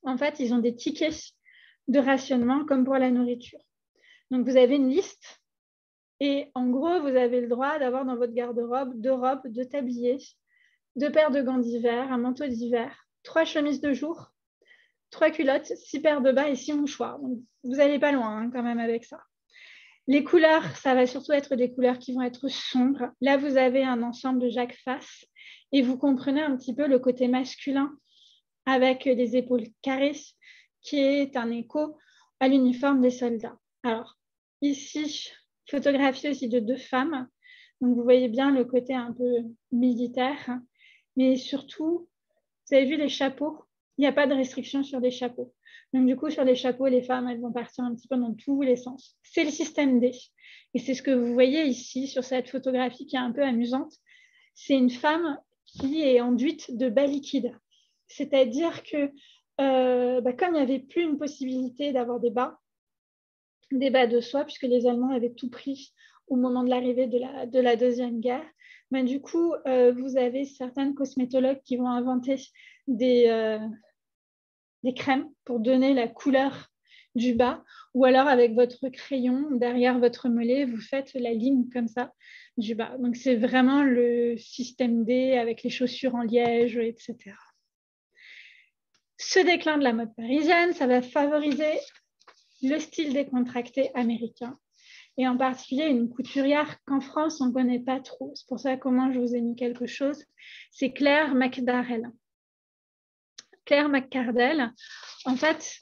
en fait, ils ont des tickets de rationnement comme pour la nourriture. Donc, vous avez une liste et en gros, vous avez le droit d'avoir dans votre garde-robe 2 robes, 2 tabliers, 2 paires de gants d'hiver, un manteau d'hiver, 3 chemises de jour, 3 culottes, 6 paires de bas et 6 mouchoirs. Donc, vous n'allez pas loin hein, quand même avec ça. Les couleurs, ça va surtout être des couleurs qui vont être sombres. Là, vous avez un ensemble de Jacques Fass et vous comprenez un petit peu le côté masculin avec des épaules carrées qui est un écho à l'uniforme des soldats. Alors, ici, photographie aussi de 2 femmes. Donc, vous voyez bien le côté un peu militaire. Mais surtout, vous avez vu les chapeaux? Il n'y a pas de restriction sur les chapeaux. Donc, du coup, sur les chapeaux, les femmes, elles vont partir un petit peu dans tous les sens. C'est le système D. Et c'est ce que vous voyez ici sur cette photographie qui est un peu amusante. C'est une femme qui est enduite de bas liquide. C'est-à-dire que comme il n'y avait plus une possibilité d'avoir des bas de soie, puisque les Allemands avaient tout pris au moment de l'arrivée de la Deuxième Guerre, du coup, vous avez certaines cosmétologues qui vont inventer des crèmes pour donner la couleur du bas, ou alors avec votre crayon, derrière votre mollet, vous faites la ligne comme ça du bas. Donc, c'est vraiment le système D avec les chaussures en liège, etc. Ce déclin de la mode parisienne, ça va favoriser le style décontracté américain, et en particulier une couturière qu'en France, on ne connaît pas trop. C'est pour ça que je vous ai mis quelque chose. C'est Claire McDardell. Claire McDardell, en fait,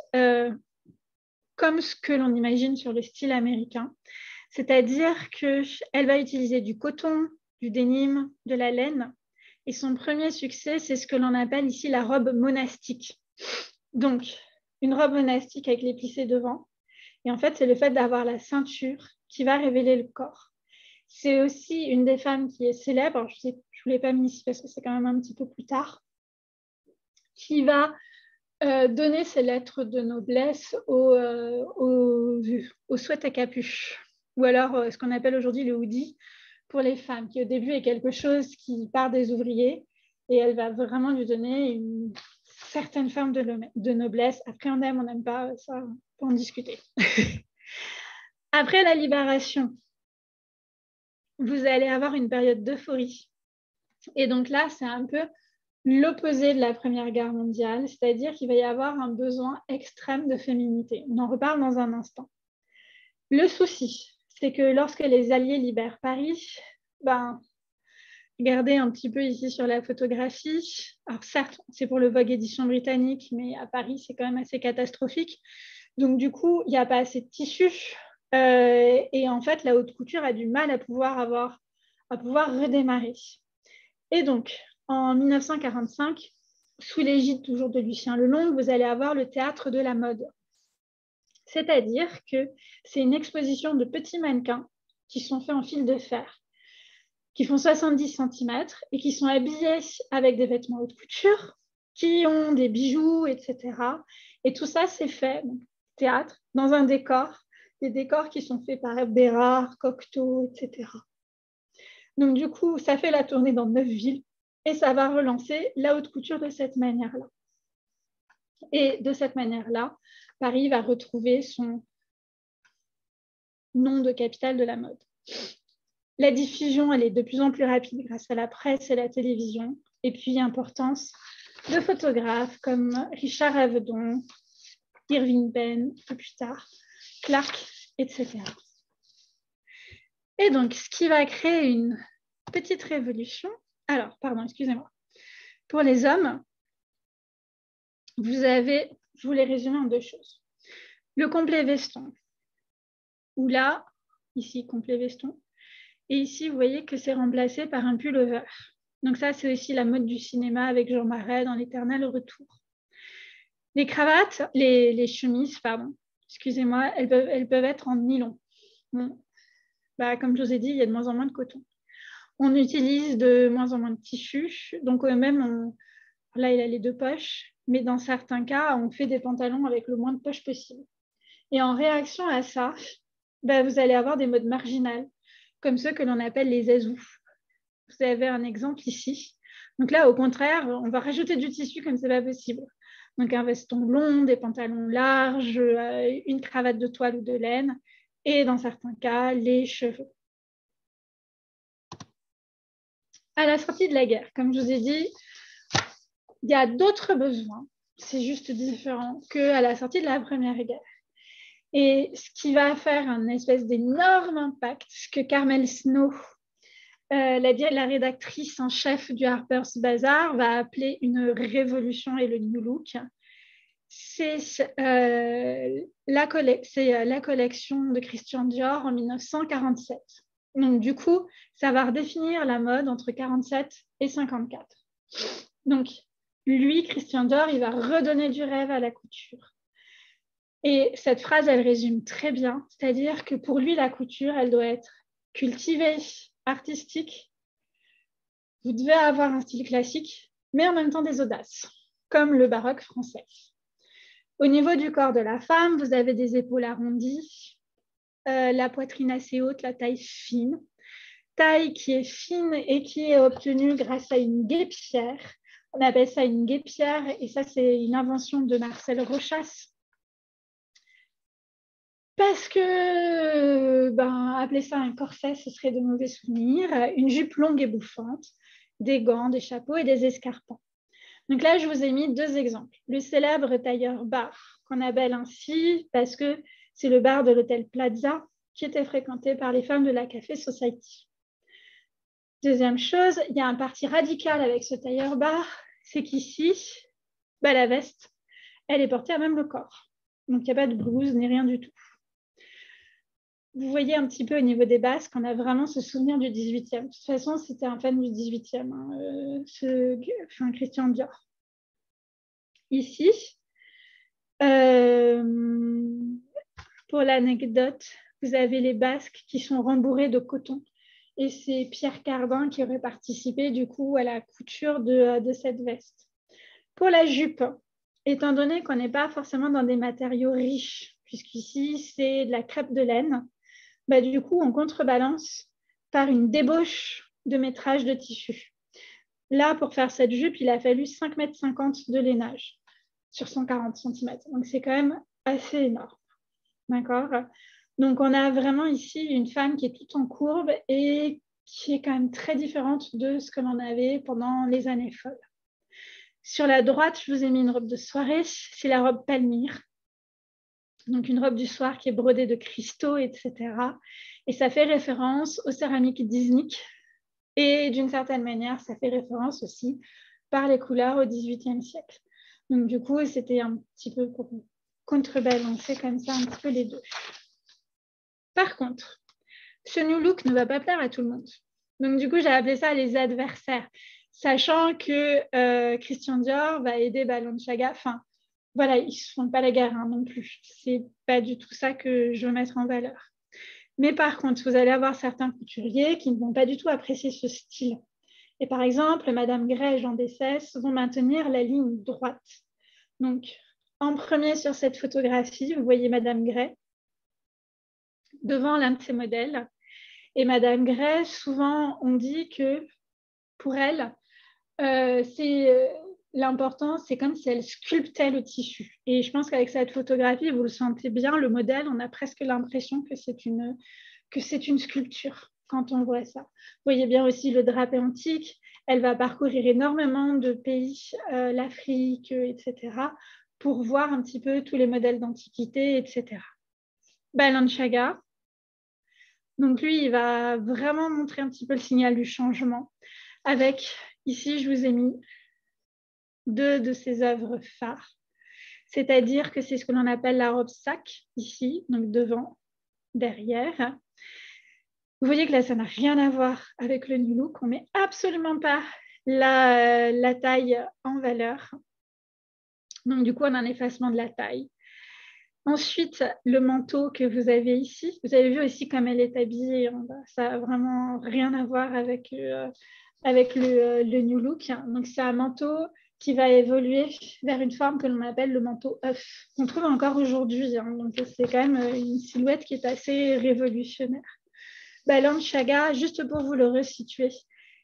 comme ce que l'on imagine sur le style américain, c'est-à-dire qu'elle va utiliser du coton, du denim, de la laine, et son premier succès, c'est ce que l'on appelle ici la robe monastique. Donc, une robe monastique avec les plissés devant. Et en fait, c'est le fait d'avoir la ceinture qui va révéler le corps. C'est aussi une des femmes qui est célèbre, alors je ne vous l'ai pas mis ici parce que c'est quand même un petit peu plus tard, qui va donner ses lettres de noblesse au sweat à capuche, ou alors ce qu'on appelle aujourd'hui le hoodie pour les femmes, qui au début est quelque chose qui part des ouvriers, et elle va vraiment lui donner une certaine forme de noblesse. Après, on aime, on n'aime pas, ça, on peut en discuter. Après la libération, vous allez avoir une période d'euphorie. Et donc là, c'est un peu l'opposé de la Première Guerre mondiale, c'est-à-dire qu'il va y avoir un besoin extrême de féminité. On en reparle dans un instant. Le souci, c'est que lorsque les Alliés libèrent Paris, regardez un petit peu ici sur la photographie. Alors certes, c'est pour le Vogue édition britannique, mais à Paris, c'est quand même assez catastrophique. Donc du coup, il n'y a pas assez de tissu. Et en fait, la haute couture a du mal à pouvoir redémarrer. Et donc, en 1945, sous l'égide toujours de Lucien Lelong, vous allez avoir le théâtre de la mode. C'est-à-dire que c'est une exposition de petits mannequins qui sont faits en fil de fer, qui font 70 cm et qui sont habillés avec des vêtements haute couture, qui ont des bijoux, etc. Et tout ça, c'est fait, donc, théâtre, dans un décor, des décors qui sont faits par Bérard, Cocteau, etc. Donc, du coup, ça fait la tournée dans 9 villes et ça va relancer la haute couture de cette manière-là. Et de cette manière-là, Paris va retrouver son nom de capitale de la mode. La diffusion, elle est de plus en plus rapide grâce à la presse et la télévision. Et puis, importance de photographes comme Richard Avedon, Irving Penn, plus tard, Clark, etc. Et donc, ce qui va créer une petite révolution. Alors, pardon, excusez-moi. Pour les hommes, vous avez, je voulais résumer en 2 choses. Le complet veston, où là, ici, complet veston, et ici, vous voyez que c'est remplacé par un pullover. Donc ça, c'est aussi la mode du cinéma avec Jean Marais dans l'Éternel Retour. Les cravates, les chemises, pardon, excusez-moi, elles peuvent être en nylon. Bon, comme je vous ai dit, il y a de moins en moins de coton. On utilise de moins en moins de tissu, donc même, là, il a les 2 poches, mais dans certains cas, on fait des pantalons avec le moins de poches possible. Et en réaction à ça, vous allez avoir des modes marginales, comme ceux que l'on appelle les zazous. Vous avez un exemple ici. Donc là, au contraire, on va rajouter du tissu comme c'est pas possible. Donc un veston long, des pantalons larges, une cravate de toile ou de laine, et dans certains cas, les cheveux. À la sortie de la guerre, comme je vous ai dit, il y a d'autres besoins, c'est juste différent qu'à la sortie de la Première Guerre. Et ce qui va faire un espèce d'énorme impact, ce que Carmel Snow, la rédactrice en chef du Harper's Bazaar, va appeler une révolution et le New Look. C'est la collection de Christian Dior en 1947. Donc, du coup, ça va redéfinir la mode entre 47 et 54. Donc, lui, Christian Dior, il va redonner du rêve à la couture. Et cette phrase, elle résume très bien, c'est-à-dire que pour lui, la couture, elle doit être cultivée, artistique. Vous devez avoir un style classique, mais en même temps des audaces, comme le baroque français. Au niveau du corps de la femme, vous avez des épaules arrondies, la poitrine assez haute, la taille fine. Taille qui est fine et qui est obtenue grâce à une guêpière. On appelle ça une guêpière et ça, c'est une invention de Marcel Rochas. Parce que appeler ça un corset, ce serait de mauvais souvenirs. Une jupe longue et bouffante, des gants, des chapeaux et des escarpins. Donc là, je vous ai mis 2 exemples. Le célèbre tailleur bar, qu'on appelle ainsi parce que c'est le bar de l'hôtel Plaza qui était fréquenté par les femmes de la Café Society. Deuxième chose, il y a un parti radical avec ce tailleur bar, c'est qu'ici, la veste, elle est portée à même le corps. Donc, il n'y a pas de blouse ni rien du tout. Vous voyez un petit peu au niveau des basques qu'on a vraiment ce souvenir du 18e. De toute façon, c'était un fan du 18e, Christian Dior. Ici, Pour l'anecdote, vous avez les basques qui sont rembourrés de coton. Et c'est Pierre Cardin qui aurait participé du coup à la couture de cette veste. Pour la jupe, étant donné qu'on n'est pas forcément dans des matériaux riches, puisqu'ici c'est de la crêpe de laine, bah, du coup on contrebalance par une débauche de métrage de tissu. Là, pour faire cette jupe, il a fallu 5,50 m de lainage sur 140 cm. Donc c'est quand même assez énorme. D'accord. Donc, on a vraiment ici une femme qui est toute en courbe et qui est quand même très différente de ce que l'on avait pendant les années folles. Sur la droite, je vous ai mis une robe de soirée. C'est la robe Palmyre. Donc, une robe du soir qui est brodée de cristaux, etc. Et ça fait référence aux céramiques d'Iznik. Et d'une certaine manière, ça fait référence aussi par les couleurs au XVIIIe siècle. Donc, du coup, c'était un petit peu pour contrebalancer comme ça un petit peu les deux. Par contre, ce new look ne va pas plaire à tout le monde. Donc, du coup, j'ai appelé ça les adversaires, sachant que Christian Dior va aider Balenciaga. Enfin, voilà, ils ne se font pas la guerre non plus. C'est pas du tout ça que je veux mettre en valeur. Mais par contre, vous allez avoir certains couturiers qui ne vont pas du tout apprécier ce style. Et par exemple, Madame Gray et Jean Dessès vont maintenir la ligne droite. Donc, en premier sur cette photographie, vous voyez Madame Gray devant l'un de ses modèles. Et Madame Gray, souvent, on dit que pour elle, l'important, c'est comme si elle sculptait le tissu. Et je pense qu'avec cette photographie, vous le sentez bien, le modèle, on a presque l'impression que c'est une sculpture quand on voit ça. Vous voyez bien aussi le drapé antique. Elle va parcourir énormément de pays, l'Afrique, etc., pour voir un petit peu tous les modèles d'antiquité, etc. Balenciaga, donc lui, il va vraiment montrer un petit peu le signal du changement. Avec, ici, je vous ai mis 2 de ses œuvres phares. C'est-à-dire que c'est ce que l'on appelle la robe sac, ici, donc devant, derrière. Vous voyez que là, ça n'a rien à voir avec le new look. On ne met absolument pas la taille en valeur. Donc, du coup, on a un effacement de la taille. Ensuite, le manteau que vous avez ici, vous avez vu aussi comme elle est habillée, ça n'a vraiment rien à voir avec le new look. Donc, c'est un manteau qui va évoluer vers une forme que l'on appelle le manteau œuf, qu'on trouve encore aujourd'hui. Donc, c'est quand même une silhouette qui est assez révolutionnaire. Balenciaga, juste pour vous le resituer,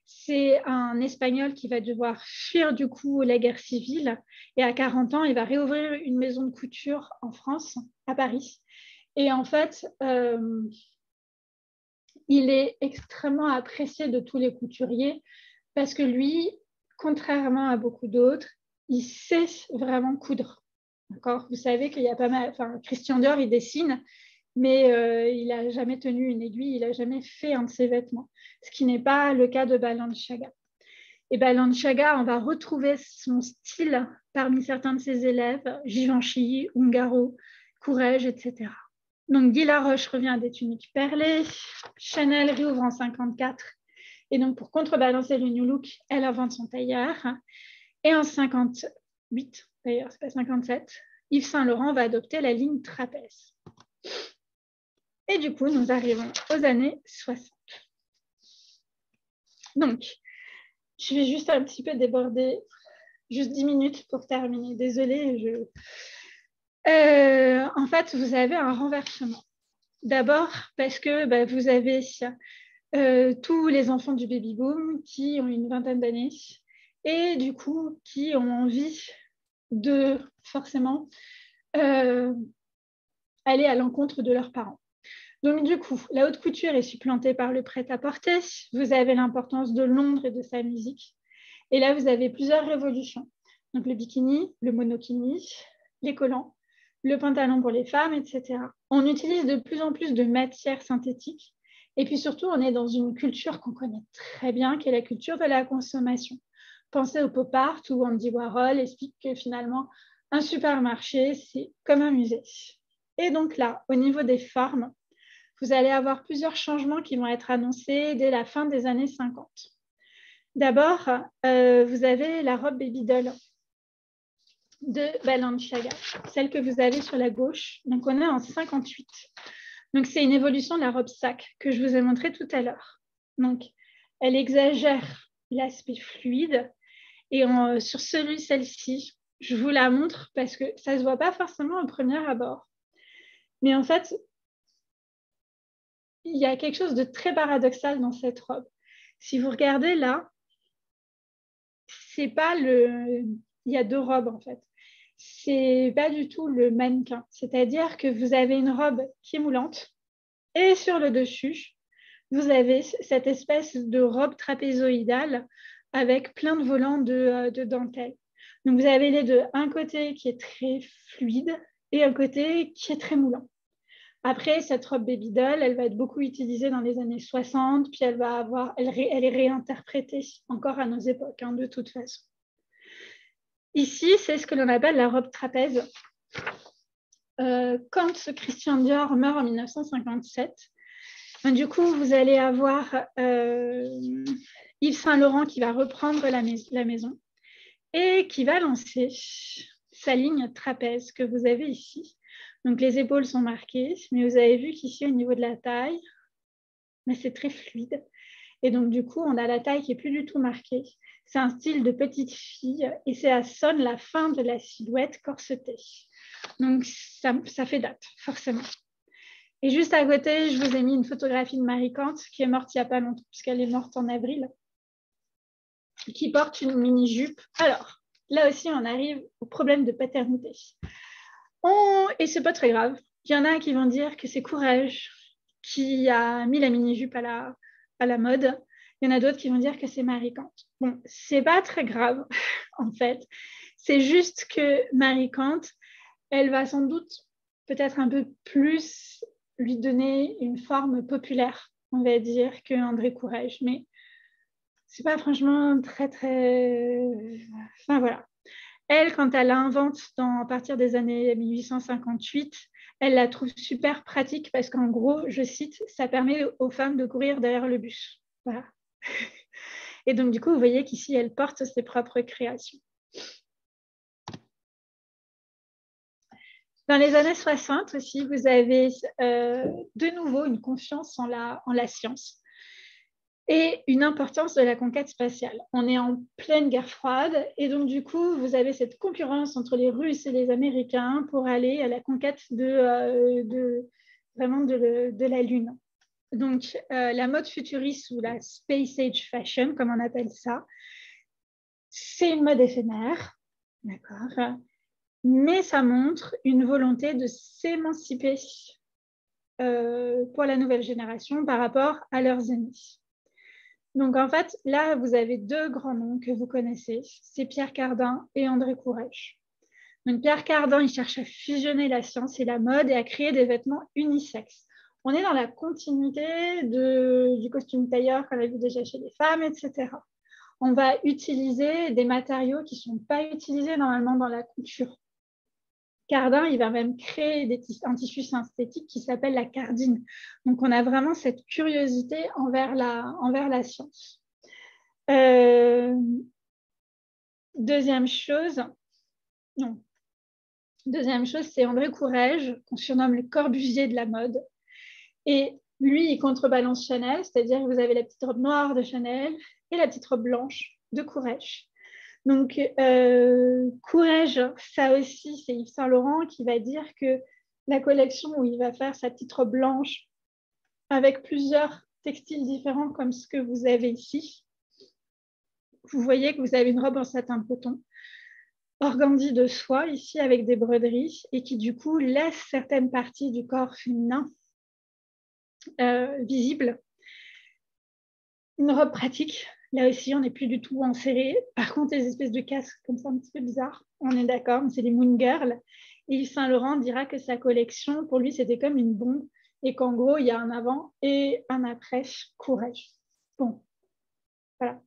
c'est un Espagnol qui va devoir fuir du coup la guerre civile et à 40 ans, il va réouvrir une maison de couture en France, à Paris. Et en fait, il est extrêmement apprécié de tous les couturiers parce que lui, contrairement à beaucoup d'autres, il sait vraiment coudre. D'accord ? Vous savez qu'il y a pas mal... Enfin, Christian Dior, il dessine, mais il n'a jamais tenu une aiguille, il n'a jamais fait un de ses vêtements, ce qui n'est pas le cas de Balenciaga. Et Balenciaga, on va retrouver son style parmi certains de ses élèves, Givenchy, Ungaro, Courrèges, etc. Donc Guy Laroche revient à des tuniques perlées, Chanel réouvre en 54, et donc pour contrebalancer le new look, elle invente son tailleur. Et en 58, d'ailleurs, c'est pas 57, Yves Saint Laurent va adopter la ligne trapèze. Et du coup, nous arrivons aux années 60. Donc, je vais juste un petit peu déborder, juste 10 minutes pour terminer. Désolée, en fait, vous avez un renversement. D'abord, parce que vous avez tous les enfants du baby-boom qui ont une vingtaine d'années et du coup, qui ont envie de forcément aller à l'encontre de leurs parents. Donc, du coup, la haute couture est supplantée par le prêt-à-porter. Vous avez l'importance de Londres et de sa musique. Et là, vous avez plusieurs révolutions. Donc, le bikini, le monokini, les collants, le pantalon pour les femmes, etc. On utilise de plus en plus de matières synthétiques. Et puis surtout, on est dans une culture qu'on connaît très bien, qui est la culture de la consommation. Pensez au pop art où Andy Warhol explique que finalement, un supermarché, c'est comme un musée. Et donc là, au niveau des formes, vous allez avoir plusieurs changements qui vont être annoncés dès la fin des années 50. D'abord, vous avez la robe baby doll. de Balenciaga, celle que vous avez sur la gauche. Donc, on est en 58. Donc, c'est une évolution de la robe sac que je vous ai montré tout à l'heure. Donc, elle exagère l'aspect fluide. Et sur celle-ci, je vous la montre parce que ça ne se voit pas forcément au premier abord. Mais en fait, il y a quelque chose de très paradoxal dans cette robe. Si vous regardez là, c'est pas le... Il y a deux robes en fait. C'est pas du tout le mannequin. C'est-à-dire que vous avez une robe qui est moulante et sur le dessus, vous avez cette espèce de robe trapézoïdale avec plein de volants de dentelle. Donc vous avez les deux, un côté qui est très fluide et un côté qui est très moulant. Après, cette robe baby doll, elle va être beaucoup utilisée dans les années 60, puis elle est réinterprétée encore à nos époques, de toute façon. Ici, c'est ce que l'on appelle la robe trapèze. Quand Christian Dior meurt en 1957, du coup, vous allez avoir Yves Saint Laurent qui va reprendre la maison et qui va lancer sa ligne trapèze que vous avez ici. Donc, les épaules sont marquées, mais vous avez vu qu'ici, au niveau de la taille, c'est très fluide. Et donc, du coup, on a la taille qui n'est plus du tout marquée. C'est un style de petite fille et ça sonne la fin de la silhouette corsetée. Donc, ça fait date, forcément. Et juste à côté, je vous ai mis une photographie de Marie Kant qui est morte il n'y a pas longtemps, puisqu'elle est morte en avril, qui porte une mini-jupe. Alors, là aussi, on arrive au problème de paternité. Et ce n'est pas très grave. Il y en a qui vont dire que c'est Courrèges qui a mis la mini-jupe à la mode. Il y en a d'autres qui vont dire que c'est Marie Kant. Bon, c'est pas très grave, en fait. C'est juste que Marie Kant, elle va sans doute peut-être un peu plus lui donner une forme populaire, on va dire, que André Courrèges. Mais c'est pas franchement très, très... Enfin, voilà. Elle, quand elle l'invente à partir des années 1858, elle la trouve super pratique parce qu'en gros, je cite, ça permet aux femmes de courir derrière le bus. Voilà. Et donc, du coup, vous voyez qu'ici, elle porte ses propres créations. Dans les années 60 aussi, vous avez de nouveau une confiance en la science et une importance de la conquête spatiale. On est en pleine guerre froide et donc du coup, vous avez cette concurrence entre les Russes et les Américains pour aller à la conquête de la Lune. Donc, la mode futuriste ou la space age fashion, comme on appelle ça, c'est une mode éphémère, d'accord, mais ça montre une volonté de s'émanciper pour la nouvelle génération par rapport à leurs aînés. Donc, en fait, là, vous avez deux grands noms que vous connaissez, c'est Pierre Cardin et André Courrèges. Donc, Pierre Cardin, il cherche à fusionner la science et la mode et à créer des vêtements unisexes. On est dans la continuité du costume tailleur qu'on a vu déjà chez les femmes, etc. On va utiliser des matériaux qui ne sont pas utilisés normalement dans la couture. Cardin, il va même créer un tissu synthétique qui s'appelle la cardine. Donc, on a vraiment cette curiosité envers la science. Deuxième chose, c'est André Courrèges, qu'on surnomme le Corbusier de la mode. Et lui, il contrebalance Chanel, c'est-à-dire que vous avez la petite robe noire de Chanel et la petite robe blanche de Courrèges. Donc, Courrèges, ça aussi, c'est Yves Saint Laurent qui va dire que la collection où il va faire sa petite robe blanche avec plusieurs textiles différents comme ce que vous avez ici, vous voyez que vous avez une robe en satin coton, organdie de soie ici avec des broderies et qui du coup laisse certaines parties du corps féminin visibles. Une robe pratique. Là aussi, on n'est plus du tout en serré. Par contre, les espèces de casques comme ça, un petit peu bizarres, on est d'accord, mais c'est les Moon Girls. Et Yves Saint Laurent dira que sa collection, pour lui, c'était comme une bombe et qu'en gros, il y a un avant et un après Courrèges. Bon, voilà.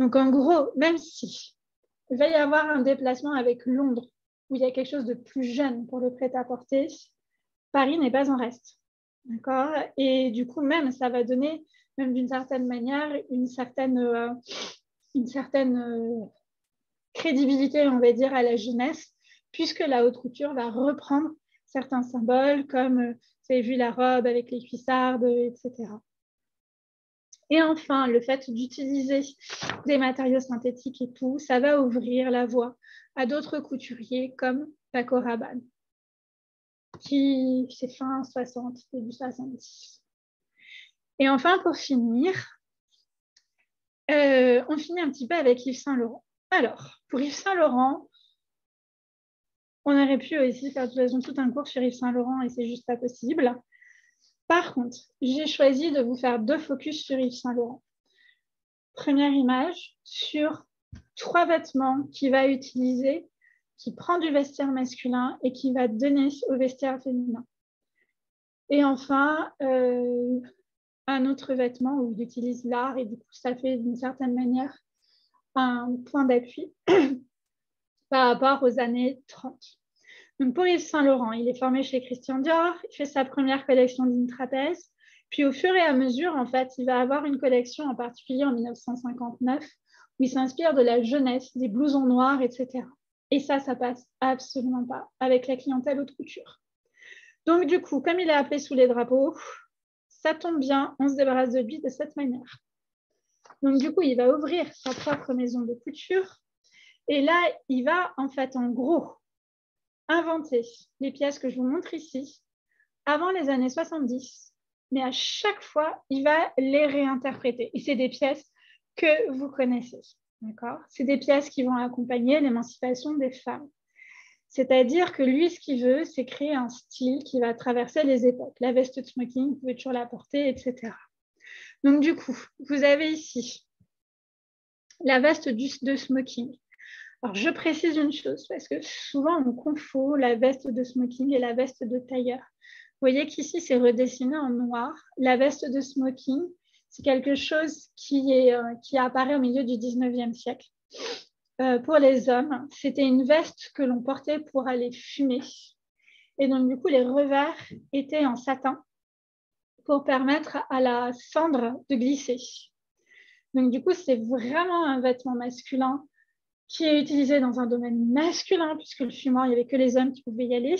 Donc, en gros, même si il va y avoir un déplacement avec Londres où il y a quelque chose de plus jeune pour le prêt-à-porter, Paris n'est pas en reste. D'accord ? Et du coup, même, ça va donner, même d'une certaine manière, une certaine crédibilité, on va dire, à la jeunesse puisque la haute couture va reprendre certains symboles comme, vous avez vu la robe avec les cuissardes, etc. Et enfin, le fait d'utiliser des matériaux synthétiques et tout, ça va ouvrir la voie à d'autres couturiers comme Paco Rabanne, qui c'est fin 60, début 70. Et enfin, pour finir, on finit un petit peu avec Yves Saint Laurent. Alors, pour Yves Saint Laurent, on aurait pu aussi faire de toute façon tout un cours sur Yves Saint Laurent et c'est juste pas possible. Par contre, j'ai choisi de vous faire 2 focus sur Yves Saint Laurent. Première image sur 3 vêtements qu'il va utiliser, qui prend du vestiaire masculin et qui va donner au vestiaire féminin. Et enfin, un autre vêtement où il utilise l'art et du coup, ça fait d'une certaine manière un point d'appui par rapport aux années 30. Donc pour Yves Saint Laurent, il est formé chez Christian Dior, il fait sa première collection d'une trapèze, puis au fur et à mesure, en fait, il va avoir une collection en particulier en 1959 où il s'inspire de la jeunesse, des blousons noirs, etc. Et ça passe absolument pas avec la clientèle haute couture. Donc du coup, comme il est appelé sous les drapeaux, ça tombe bien, on se débarrasse de lui de cette manière. Donc du coup, il va ouvrir sa propre maison de couture et là, il va en fait, en gros, inventer les pièces que je vous montre ici avant les années 70, mais à chaque fois, il va les réinterpréter. Et c'est des pièces que vous connaissez, d'accord ? C'est des pièces qui vont accompagner l'émancipation des femmes. C'est-à-dire que lui, ce qu'il veut, c'est créer un style qui va traverser les époques. La veste de smoking, vous pouvez toujours la porter, etc. Donc du coup, vous avez ici la veste de smoking. Alors, je précise une chose, parce que souvent, on confond la veste de smoking et la veste de tailleur. Vous voyez qu'ici, c'est redessiné en noir. La veste de smoking, c'est quelque chose qui apparaît au milieu du 19e siècle. Pour les hommes, c'était une veste que l'on portait pour aller fumer. Et donc, du coup, les revers étaient en satin pour permettre à la cendre de glisser. Donc, du coup, c'est vraiment un vêtement masculin qui est utilisé dans un domaine masculin, puisque le fumoir, il n'y avait que les hommes qui pouvaient y aller,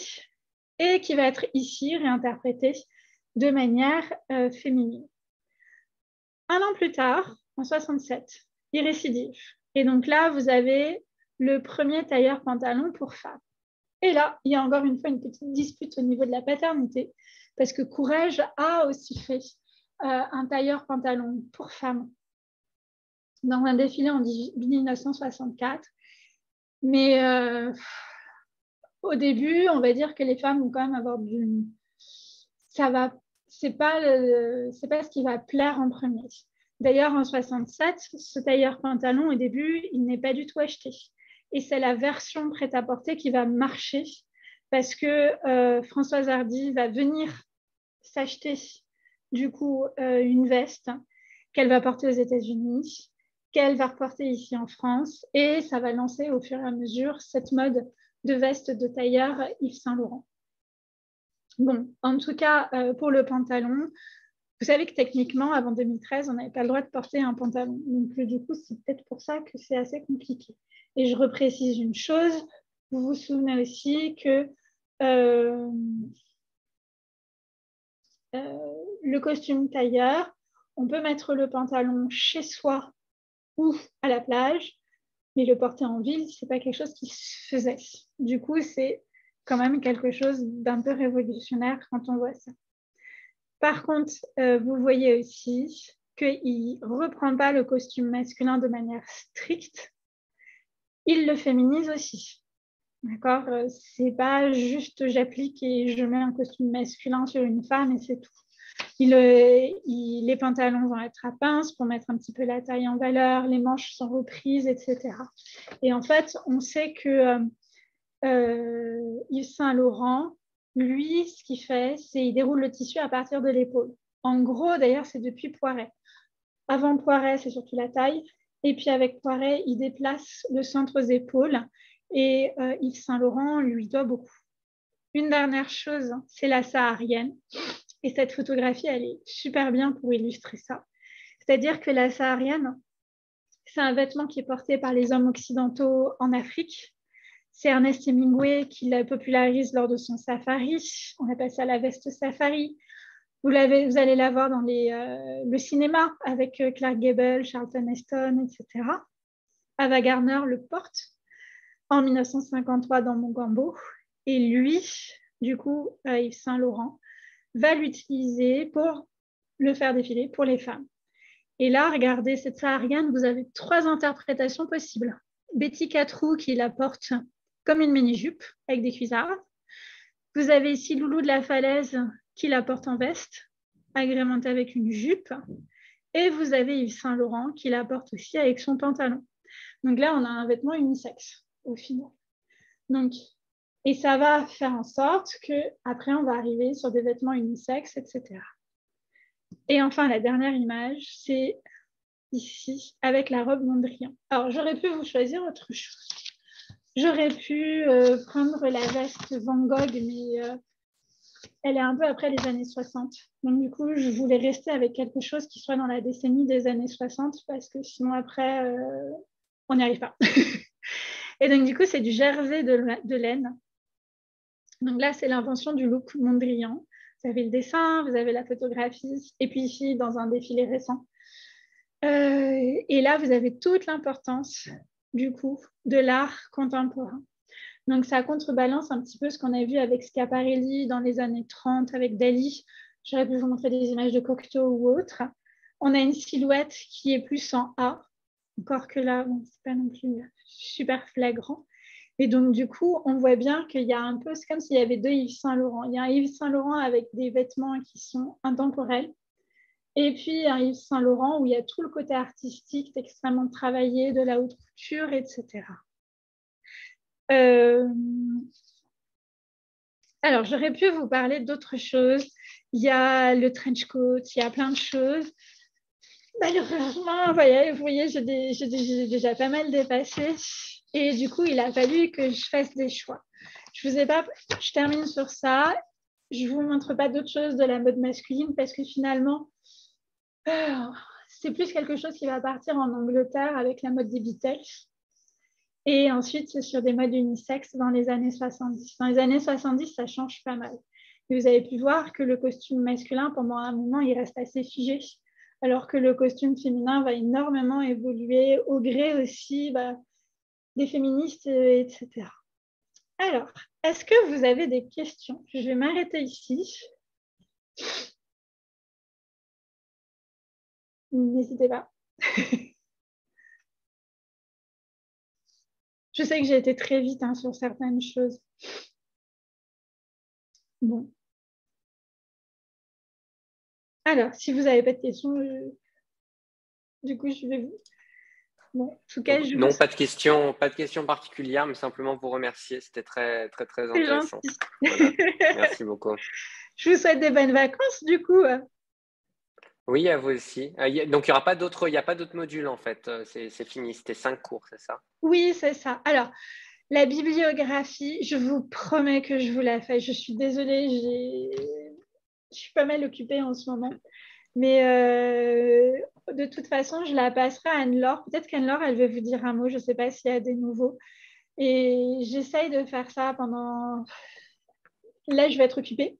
et qui va être ici réinterprété de manière féminine. Un an plus tard, en 67, il récidive. Et donc là, vous avez le premier tailleur pantalon pour femmes. Et là, il y a encore une fois une petite dispute au niveau de la paternité, parce que Courrèges a aussi fait un tailleur pantalon pour femmes dans un défilé en 1964. Mais au début, on va dire que les femmes vont quand même avoir du... c'est pas ce qui va plaire en premier. D'ailleurs, en 67, ce tailleur pantalon, au début, il n'est pas du tout acheté. Et c'est la version prêt-à-porter qui va marcher parce que Françoise Hardy va venir s'acheter du coup une veste qu'elle va porter aux États-Unis, qu'elle va reporter ici en France, et ça va lancer au fur et à mesure cette mode de veste de tailleur Yves Saint Laurent. Bon, en tout cas, pour le pantalon, vous savez que techniquement, avant 2013, on n'avait pas le droit de porter un pantalon. Donc, du coup, c'est peut-être pour ça que c'est assez compliqué. Et je reprécise une chose, vous vous souvenez aussi que le costume tailleur, on peut mettre le pantalon chez soi ou à la plage, mais le porter en ville, ce n'est pas quelque chose qui se faisait. Du coup, c'est quand même quelque chose d'un peu révolutionnaire quand on voit ça. Par contre, vous voyez aussi qu'il ne reprend pas le costume masculin de manière stricte, il le féminise aussi. D'accord ? C'est pas juste j'applique et je mets un costume masculin sur une femme et c'est tout. Les pantalons vont être à pince pour mettre un petit peu la taille en valeur, les manches sont reprises, etc. Et en fait, on sait que Yves Saint Laurent, lui, ce qu'il fait, c'est qu'il déroule le tissu à partir de l'épaule. En gros, d'ailleurs, c'est depuis Poiret. Avant Poiret, c'est surtout la taille. Et puis avec Poiret, il déplace le centre aux épaules. Et Yves Saint Laurent lui doit beaucoup. Une dernière chose, c'est la saharienne. Et cette photographie, elle est super bien pour illustrer ça. C'est-à-dire que la saharienne, c'est un vêtement qui est porté par les hommes occidentaux en Afrique. C'est Ernest Hemingway qui la popularise lors de son safari. On appelle ça la veste safari. Vous allez la voir dans le cinéma avec Clark Gable, Charlton Heston, etc. Ava Gardner le porte en 1953 dans Mogambo. Et lui, du coup, Yves Saint Laurent, va l'utiliser pour le faire défiler pour les femmes. Et là, regardez cette saharienne, vous avez 3 interprétations possibles. Betty Catrou qui la porte comme une mini-jupe avec des cuissardes. Vous avez ici Loulou de la Falaise qui la porte en veste, agrémentée avec une jupe. Et vous avez Yves Saint Laurent qui la porte aussi avec son pantalon. Donc là, on a un vêtement unisexe au final. Donc, et ça va faire en sorte qu'après, on va arriver sur des vêtements unisexes, etc. Et enfin, la dernière image, c'est ici, avec la robe Mondrian. Alors, j'aurais pu vous choisir autre chose. J'aurais pu prendre la veste Van Gogh, mais elle est un peu après les années 60. Donc, du coup, je voulais rester avec quelque chose qui soit dans la décennie des années 60, parce que sinon, après, on n'y arrive pas. Et donc, du coup, c'est du jersey de laine. Donc là, c'est l'invention du look Mondrian. Vous avez le dessin, vous avez la photographie, et puis ici, dans un défilé récent. Et là, vous avez toute l'importance, du coup, de l'art contemporain. Donc, ça contrebalance un petit peu ce qu'on a vu avec Schiaparelli dans les années 30, avec Dali. J'aurais pu vous montrer des images de Cocteau ou autre. On a une silhouette qui est plus en A, encore que là, bon, c'est pas non plus super flagrant. Et donc, du coup, on voit bien qu'il y a un peu, c'est comme s'il y avait 2 Yves Saint Laurent. Il y a un Yves Saint Laurent avec des vêtements qui sont intemporels. Et puis, un Yves Saint Laurent où il y a tout le côté artistique, extrêmement travaillé, de la haute couture, etc. Alors, j'aurais pu vous parler d'autres choses. Il y a le trench coat, il y a plein de choses. Malheureusement, vous voyez, j'ai déjà pas mal dépassé. Et du coup, il a fallu que je fasse des choix. Je termine sur ça. Je ne vous montre pas d'autres choses de la mode masculine parce que finalement, c'est plus quelque chose qui va partir en Angleterre avec la mode des Beatles. Et ensuite, c'est sur des modes unisexes dans les années 70. Dans les années 70, ça change pas mal. Et vous avez pu voir que le costume masculin, pendant un moment, il reste assez figé, alors que le costume féminin va énormément évoluer au gré aussi des féministes, etc. Alors, est-ce que vous avez des questions? Je vais m'arrêter ici. N'hésitez pas. Je sais que j'ai été très vite sur certaines choses. Bon. Alors, si vous n'avez pas de questions, du coup, je vais vous... Bon, en tout cas, non, pas de questions particulières, mais simplement vous remercier. C'était très, très, très intéressant. Voilà. Merci beaucoup. Je vous souhaite des bonnes vacances, du coup. Oui, à vous aussi. Donc, il n'y a pas d'autres modules, en fait. C'est fini. C'était 5 cours, c'est ça? Oui, c'est ça. Alors, la bibliographie, je vous promets que je vous la fais. Je suis désolée, je suis pas mal occupée en ce moment. Mais de toute façon, je la passerai à Anne-Laure. Peut-être qu'Anne-Laure, elle veut vous dire un mot. Je ne sais pas s'il y a des nouveaux. Et j'essaye de faire ça pendant... Là, je vais être occupée.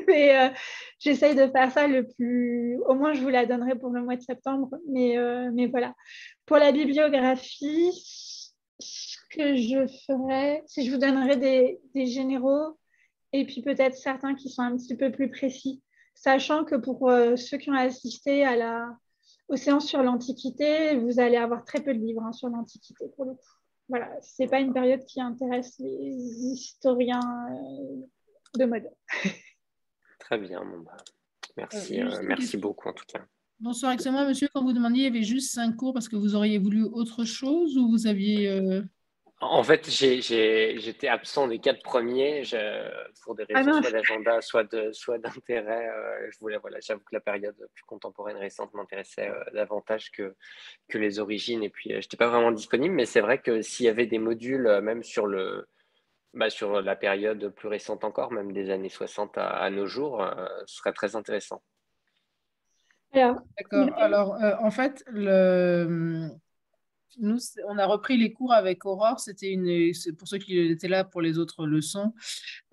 Mais j'essaye de faire ça le plus... Au moins, je vous la donnerai pour le mois de septembre. Mais voilà. Pour la bibliographie, ce que je ferais, c'est que je vous donnerai des généraux et puis peut-être certains qui sont un petit peu plus précis. Sachant que pour ceux qui ont assisté aux séances sur l'Antiquité, vous allez avoir très peu de livres sur l'Antiquité pour le coup. Voilà, ce n'est pas une période qui intéresse les historiens de mode. Très bien. Bon, merci, merci beaucoup en tout cas. Bonsoir, excusez-moi, monsieur, quand vous demandiez, il y avait juste 5 cours parce que vous auriez voulu autre chose ou vous aviez... En fait, j'étais absent des 4 premiers pour des raisons soit d'agenda, soit d'intérêt. J'avoue que la période plus contemporaine récente m'intéressait davantage que les origines. Et puis, je n'étais pas vraiment disponible. Mais c'est vrai que s'il y avait des modules, même sur la période plus récente encore, même des années 60 à nos jours, ce serait très intéressant. D'accord. Alors, en fait, Nous, on a repris les cours avec Aurore. C'est pour ceux qui étaient là pour les autres leçons.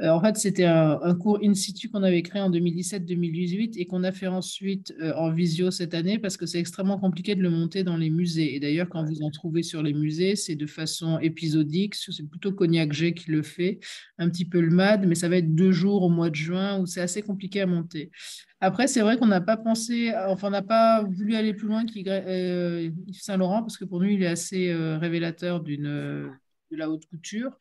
En fait, c'était un cours in situ qu'on avait créé en 2017-2018 et qu'on a fait ensuite en visio cette année parce que c'est extrêmement compliqué de le monter dans les musées. Et d'ailleurs, quand vous en trouvez sur les musées, c'est de façon épisodique. C'est plutôt Cognac G qui le fait, un petit peu le MAD, mais ça va être 2 jours au mois de juin où c'est assez compliqué à monter. Après, c'est vrai qu'on n'a pas pensé, enfin, on n'a pas voulu aller plus loin qu'Yves Saint-Laurent parce que pour nous, il est assez révélateur de la haute couture.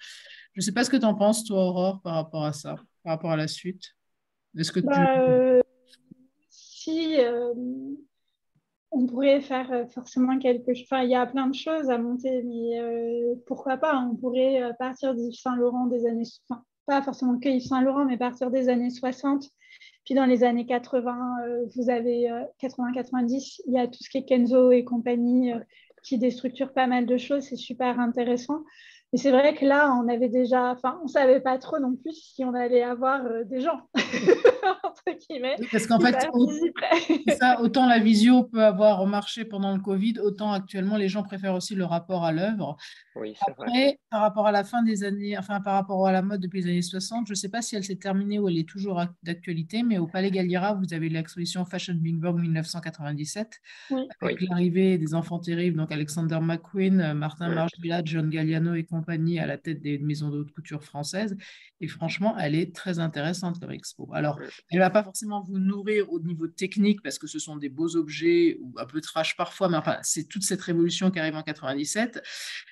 Je ne sais pas ce que tu en penses, toi, Aurore, par rapport à ça, par rapport à la suite. Est-ce que tu... Bah, si on pourrait faire forcément quelque chose, enfin, il y a plein de choses à monter, mais pourquoi pas, on pourrait partir d'Yves Saint-Laurent des années, enfin, pas forcément que Yves Saint-Laurent, mais partir des années 60. Puis dans les années 80, vous avez 80-90, il y a tout ce qui est Kenzo et compagnie qui déstructure pas mal de choses, c'est super intéressant. Mais c'est vrai que là, on avait déjà, enfin, on savait pas trop non plus si on allait avoir des gens, entre guillemets, Oui, parce qu'en qui fait, participeraient. ça, autant la visio peut avoir marché pendant le Covid, autant actuellement, les gens préfèrent aussi le rapport à l'œuvre. Oui, c'est vrai. Après, par rapport à la fin des années, enfin par rapport à la mode depuis les années 60, je ne sais pas si elle s'est terminée ou elle est toujours d'actualité, mais au Palais Galliera, vous avez l'exposition Fashion Big Bang 1997, Oui. avec Oui. l'arrivée des enfants terribles, donc Alexander McQueen, Martin Mm. Margiela, John Galliano et compagnie à la tête des maisons de haute couture françaises. Et franchement, elle est très intéressante comme expo. Alors, Mm. elle ne va pas forcément vous nourrir au niveau technique parce que ce sont des beaux objets ou un peu trash parfois, mais enfin, c'est toute cette révolution qui arrive en 97.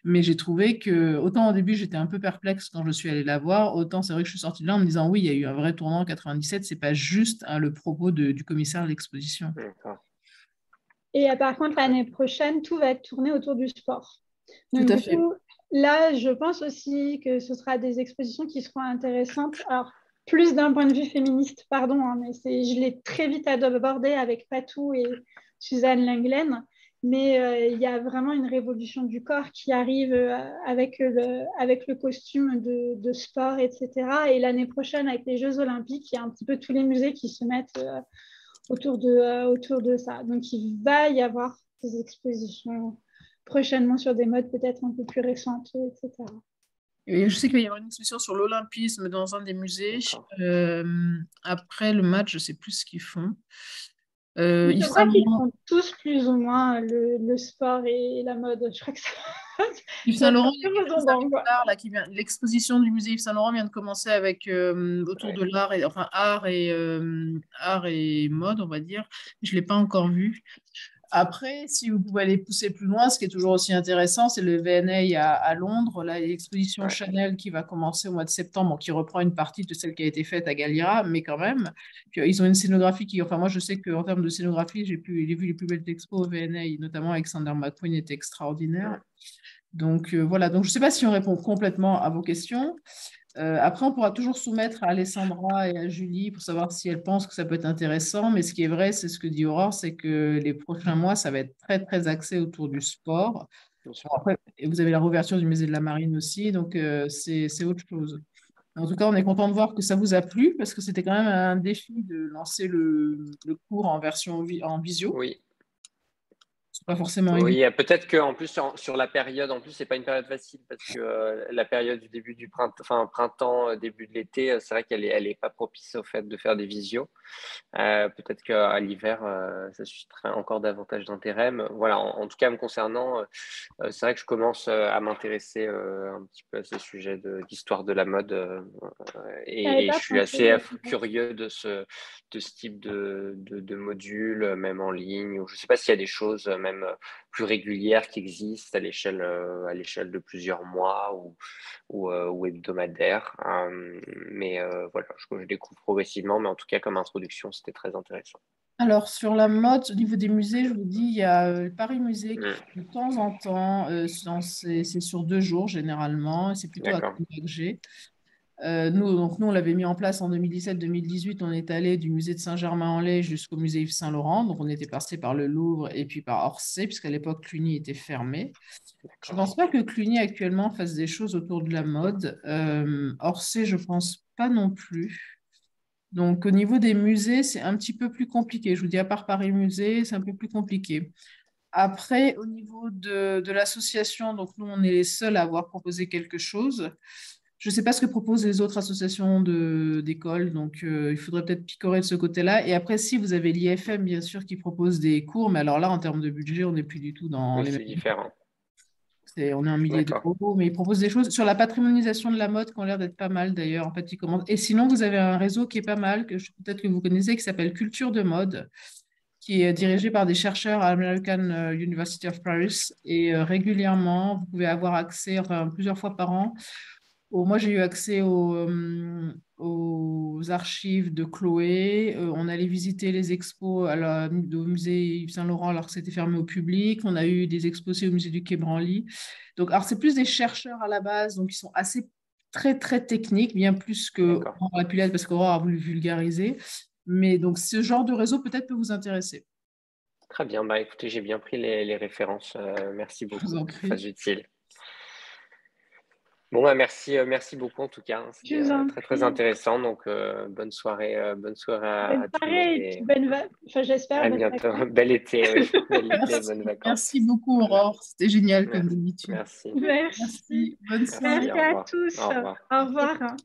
Mais j'ai trouvé que, autant au début, j'étais un peu perplexe quand je suis allée la voir, autant c'est vrai que je suis sortie de là en me disant oui, il y a eu un vrai tournant en 97, c'est pas juste le propos du commissaire de l'exposition. D'accord. Et par contre, l'année prochaine, tout va être tourné autour du sport. Tout Donc, à du fait. coup, là, je pense aussi que ce sera des expositions qui seront intéressantes. Alors, plus d'un point de vue féministe, pardon, hein, mais je l'ai très vite abordé avec Patou et Suzanne Lenglen. Mais il y a vraiment une révolution du corps qui arrive avec le costume de sport, etc. Et l'année prochaine, avec les Jeux Olympiques, il y a un petit peu tous les musées qui se mettent autour de ça. Donc, il va y avoir des expositions prochainement sur des modes peut-être un peu plus récentes, etc. Et je sais qu'il va y avoir une exposition sur l'olympisme dans un des musées. D'accord. Après le match, je ne sais plus ce qu'ils font. Je Yves crois qu'ils Saint-Laurent, font tous plus ou moins le sport et la mode. Je crois que ça, Yves ça Saint-Laurent, devient il y a plus quelques années redondant, plus quoi. tard, là, l'exposition du musée Yves Saint-Laurent vient de commencer avec autour Ouais. de l'art et enfin art et mode, on va dire. Je ne l'ai pas encore vu. Après, si vous pouvez aller pousser plus loin, ce qui est toujours aussi intéressant, c'est le V&A à Londres, là, l'exposition Ouais. Chanel qui va commencer au mois de septembre, bon, qui reprend une partie de celle qui a été faite à Galliera, mais quand même. Puis, ils ont une scénographie qui, enfin moi je sais qu'en termes de scénographie, j'ai vu les plus belles expos au V&A, notamment Alexander McQueen était extraordinaire. Mm. Donc voilà, donc je ne sais pas si on répond complètement à vos questions. Après, on pourra toujours soumettre à Alessandra et à Julie pour savoir si elles pensent que ça peut être intéressant. Mais ce qui est vrai, c'est ce que dit Aurore, c'est que les prochains mois, ça va être très, très axé autour du sport. Bien sûr. Bon, après, et vous avez la réouverture du musée de la Marine aussi, donc c'est autre chose. En tout cas, on est content de voir que ça vous a plu parce que c'était quand même un défi de lancer le cours en version en visio. Oui. C'est pas forcément évident. Oui, peut-être qu'en plus, sur la période, en plus, c'est pas une période facile parce que la période du début du printemps, enfin, printemps, début de l'été, c'est vrai elle est pas propice au fait de faire des visios. Peut-être qu'à l'hiver, ça susciterait encore davantage d'intérêt. Mais voilà, en tout cas, me concernant, c'est vrai que je commence à m'intéresser un petit peu à ces sujets d'histoire de la mode J'avais et je pas suis pensé. assez curieux de ce type de module, même en ligne. Ou je ne sais pas s'il y a des choses même plus régulières qui existent à l'échelle de plusieurs mois ou hebdomadaires. Mais voilà, je découvre progressivement, mais en tout cas, comme introduction, c'était très intéressant. Alors, sur la mode, au niveau des musées, je vous dis, il y a le Paris Musée qui, Mm. de temps en temps, c'est sur 2 jours généralement, et c'est plutôt à D'accord. Cognac-G. Nous, on l'avait mis en place en 2017-2018. On est allé du musée de Saint-Germain-en-Laye jusqu'au musée Yves Saint-Laurent. Donc, on était passé par le Louvre et puis par Orsay, puisqu'à l'époque, Cluny était fermé. Je ne D'accord. pense pas que Cluny actuellement fasse des choses autour de la mode. Orsay, je ne pense pas non plus. Donc, au niveau des musées, c'est un petit peu plus compliqué. Je vous dis, à part Paris Musée, c'est un peu plus compliqué. Après, au niveau de l'association, donc nous, on est les seuls à avoir proposé quelque chose. Je ne sais pas ce que proposent les autres associations d'écoles, donc il faudrait peut-être picorer de ce côté-là. Et après, si vous avez l'IFM, bien sûr, qui propose des cours, mais alors là, en termes de budget, on n'est plus du tout dans Oui, les c'est mêmes. différent. On est un millier D'accord. d'euros, mais ils proposent des choses sur la patrimonialisation de la mode qui ont l'air d'être pas mal d'ailleurs. En fait, ils commencent. Et sinon, vous avez un réseau qui est pas mal, peut-être que vous connaissez, qui s'appelle Culture de mode, qui est dirigé par des chercheurs à l'American University of Paris. Et régulièrement, vous pouvez avoir accès, enfin plusieurs fois par an. Moi, j'ai eu accès aux archives de Chloé. On allait visiter les expos au musée Yves Saint-Laurent alors que c'était fermé au public. On a eu des expos aussi au musée du Quai Branly. Donc, alors, c'est plus des chercheurs à la base, donc ils sont assez très, très techniques, bien plus que D'accord. Aurore a pu l'être parce qu'Aurore a voulu vulgariser. Mais donc, ce genre de réseau peut-être peut vous intéresser. Très bien. Bah, écoutez, j'ai bien pris les références. Merci Je vous beaucoup. en prie. Très utile. Bon, bah, merci beaucoup en tout cas. Je C'était vous en très, prie. très intéressant. Donc, bonne soirée à Bonne tout le monde soirée et et puis bonne enfin, j'espère à bonne bientôt. vacances. Bel été, oui. Bel été, bonnes Merci, merci vacances. beaucoup, Aurore. C'était génial comme Merci. d'habitude. Merci. Merci. Merci. Bonne Merci. soirée. Merci Au à revoir. tous. Au revoir. Au revoir.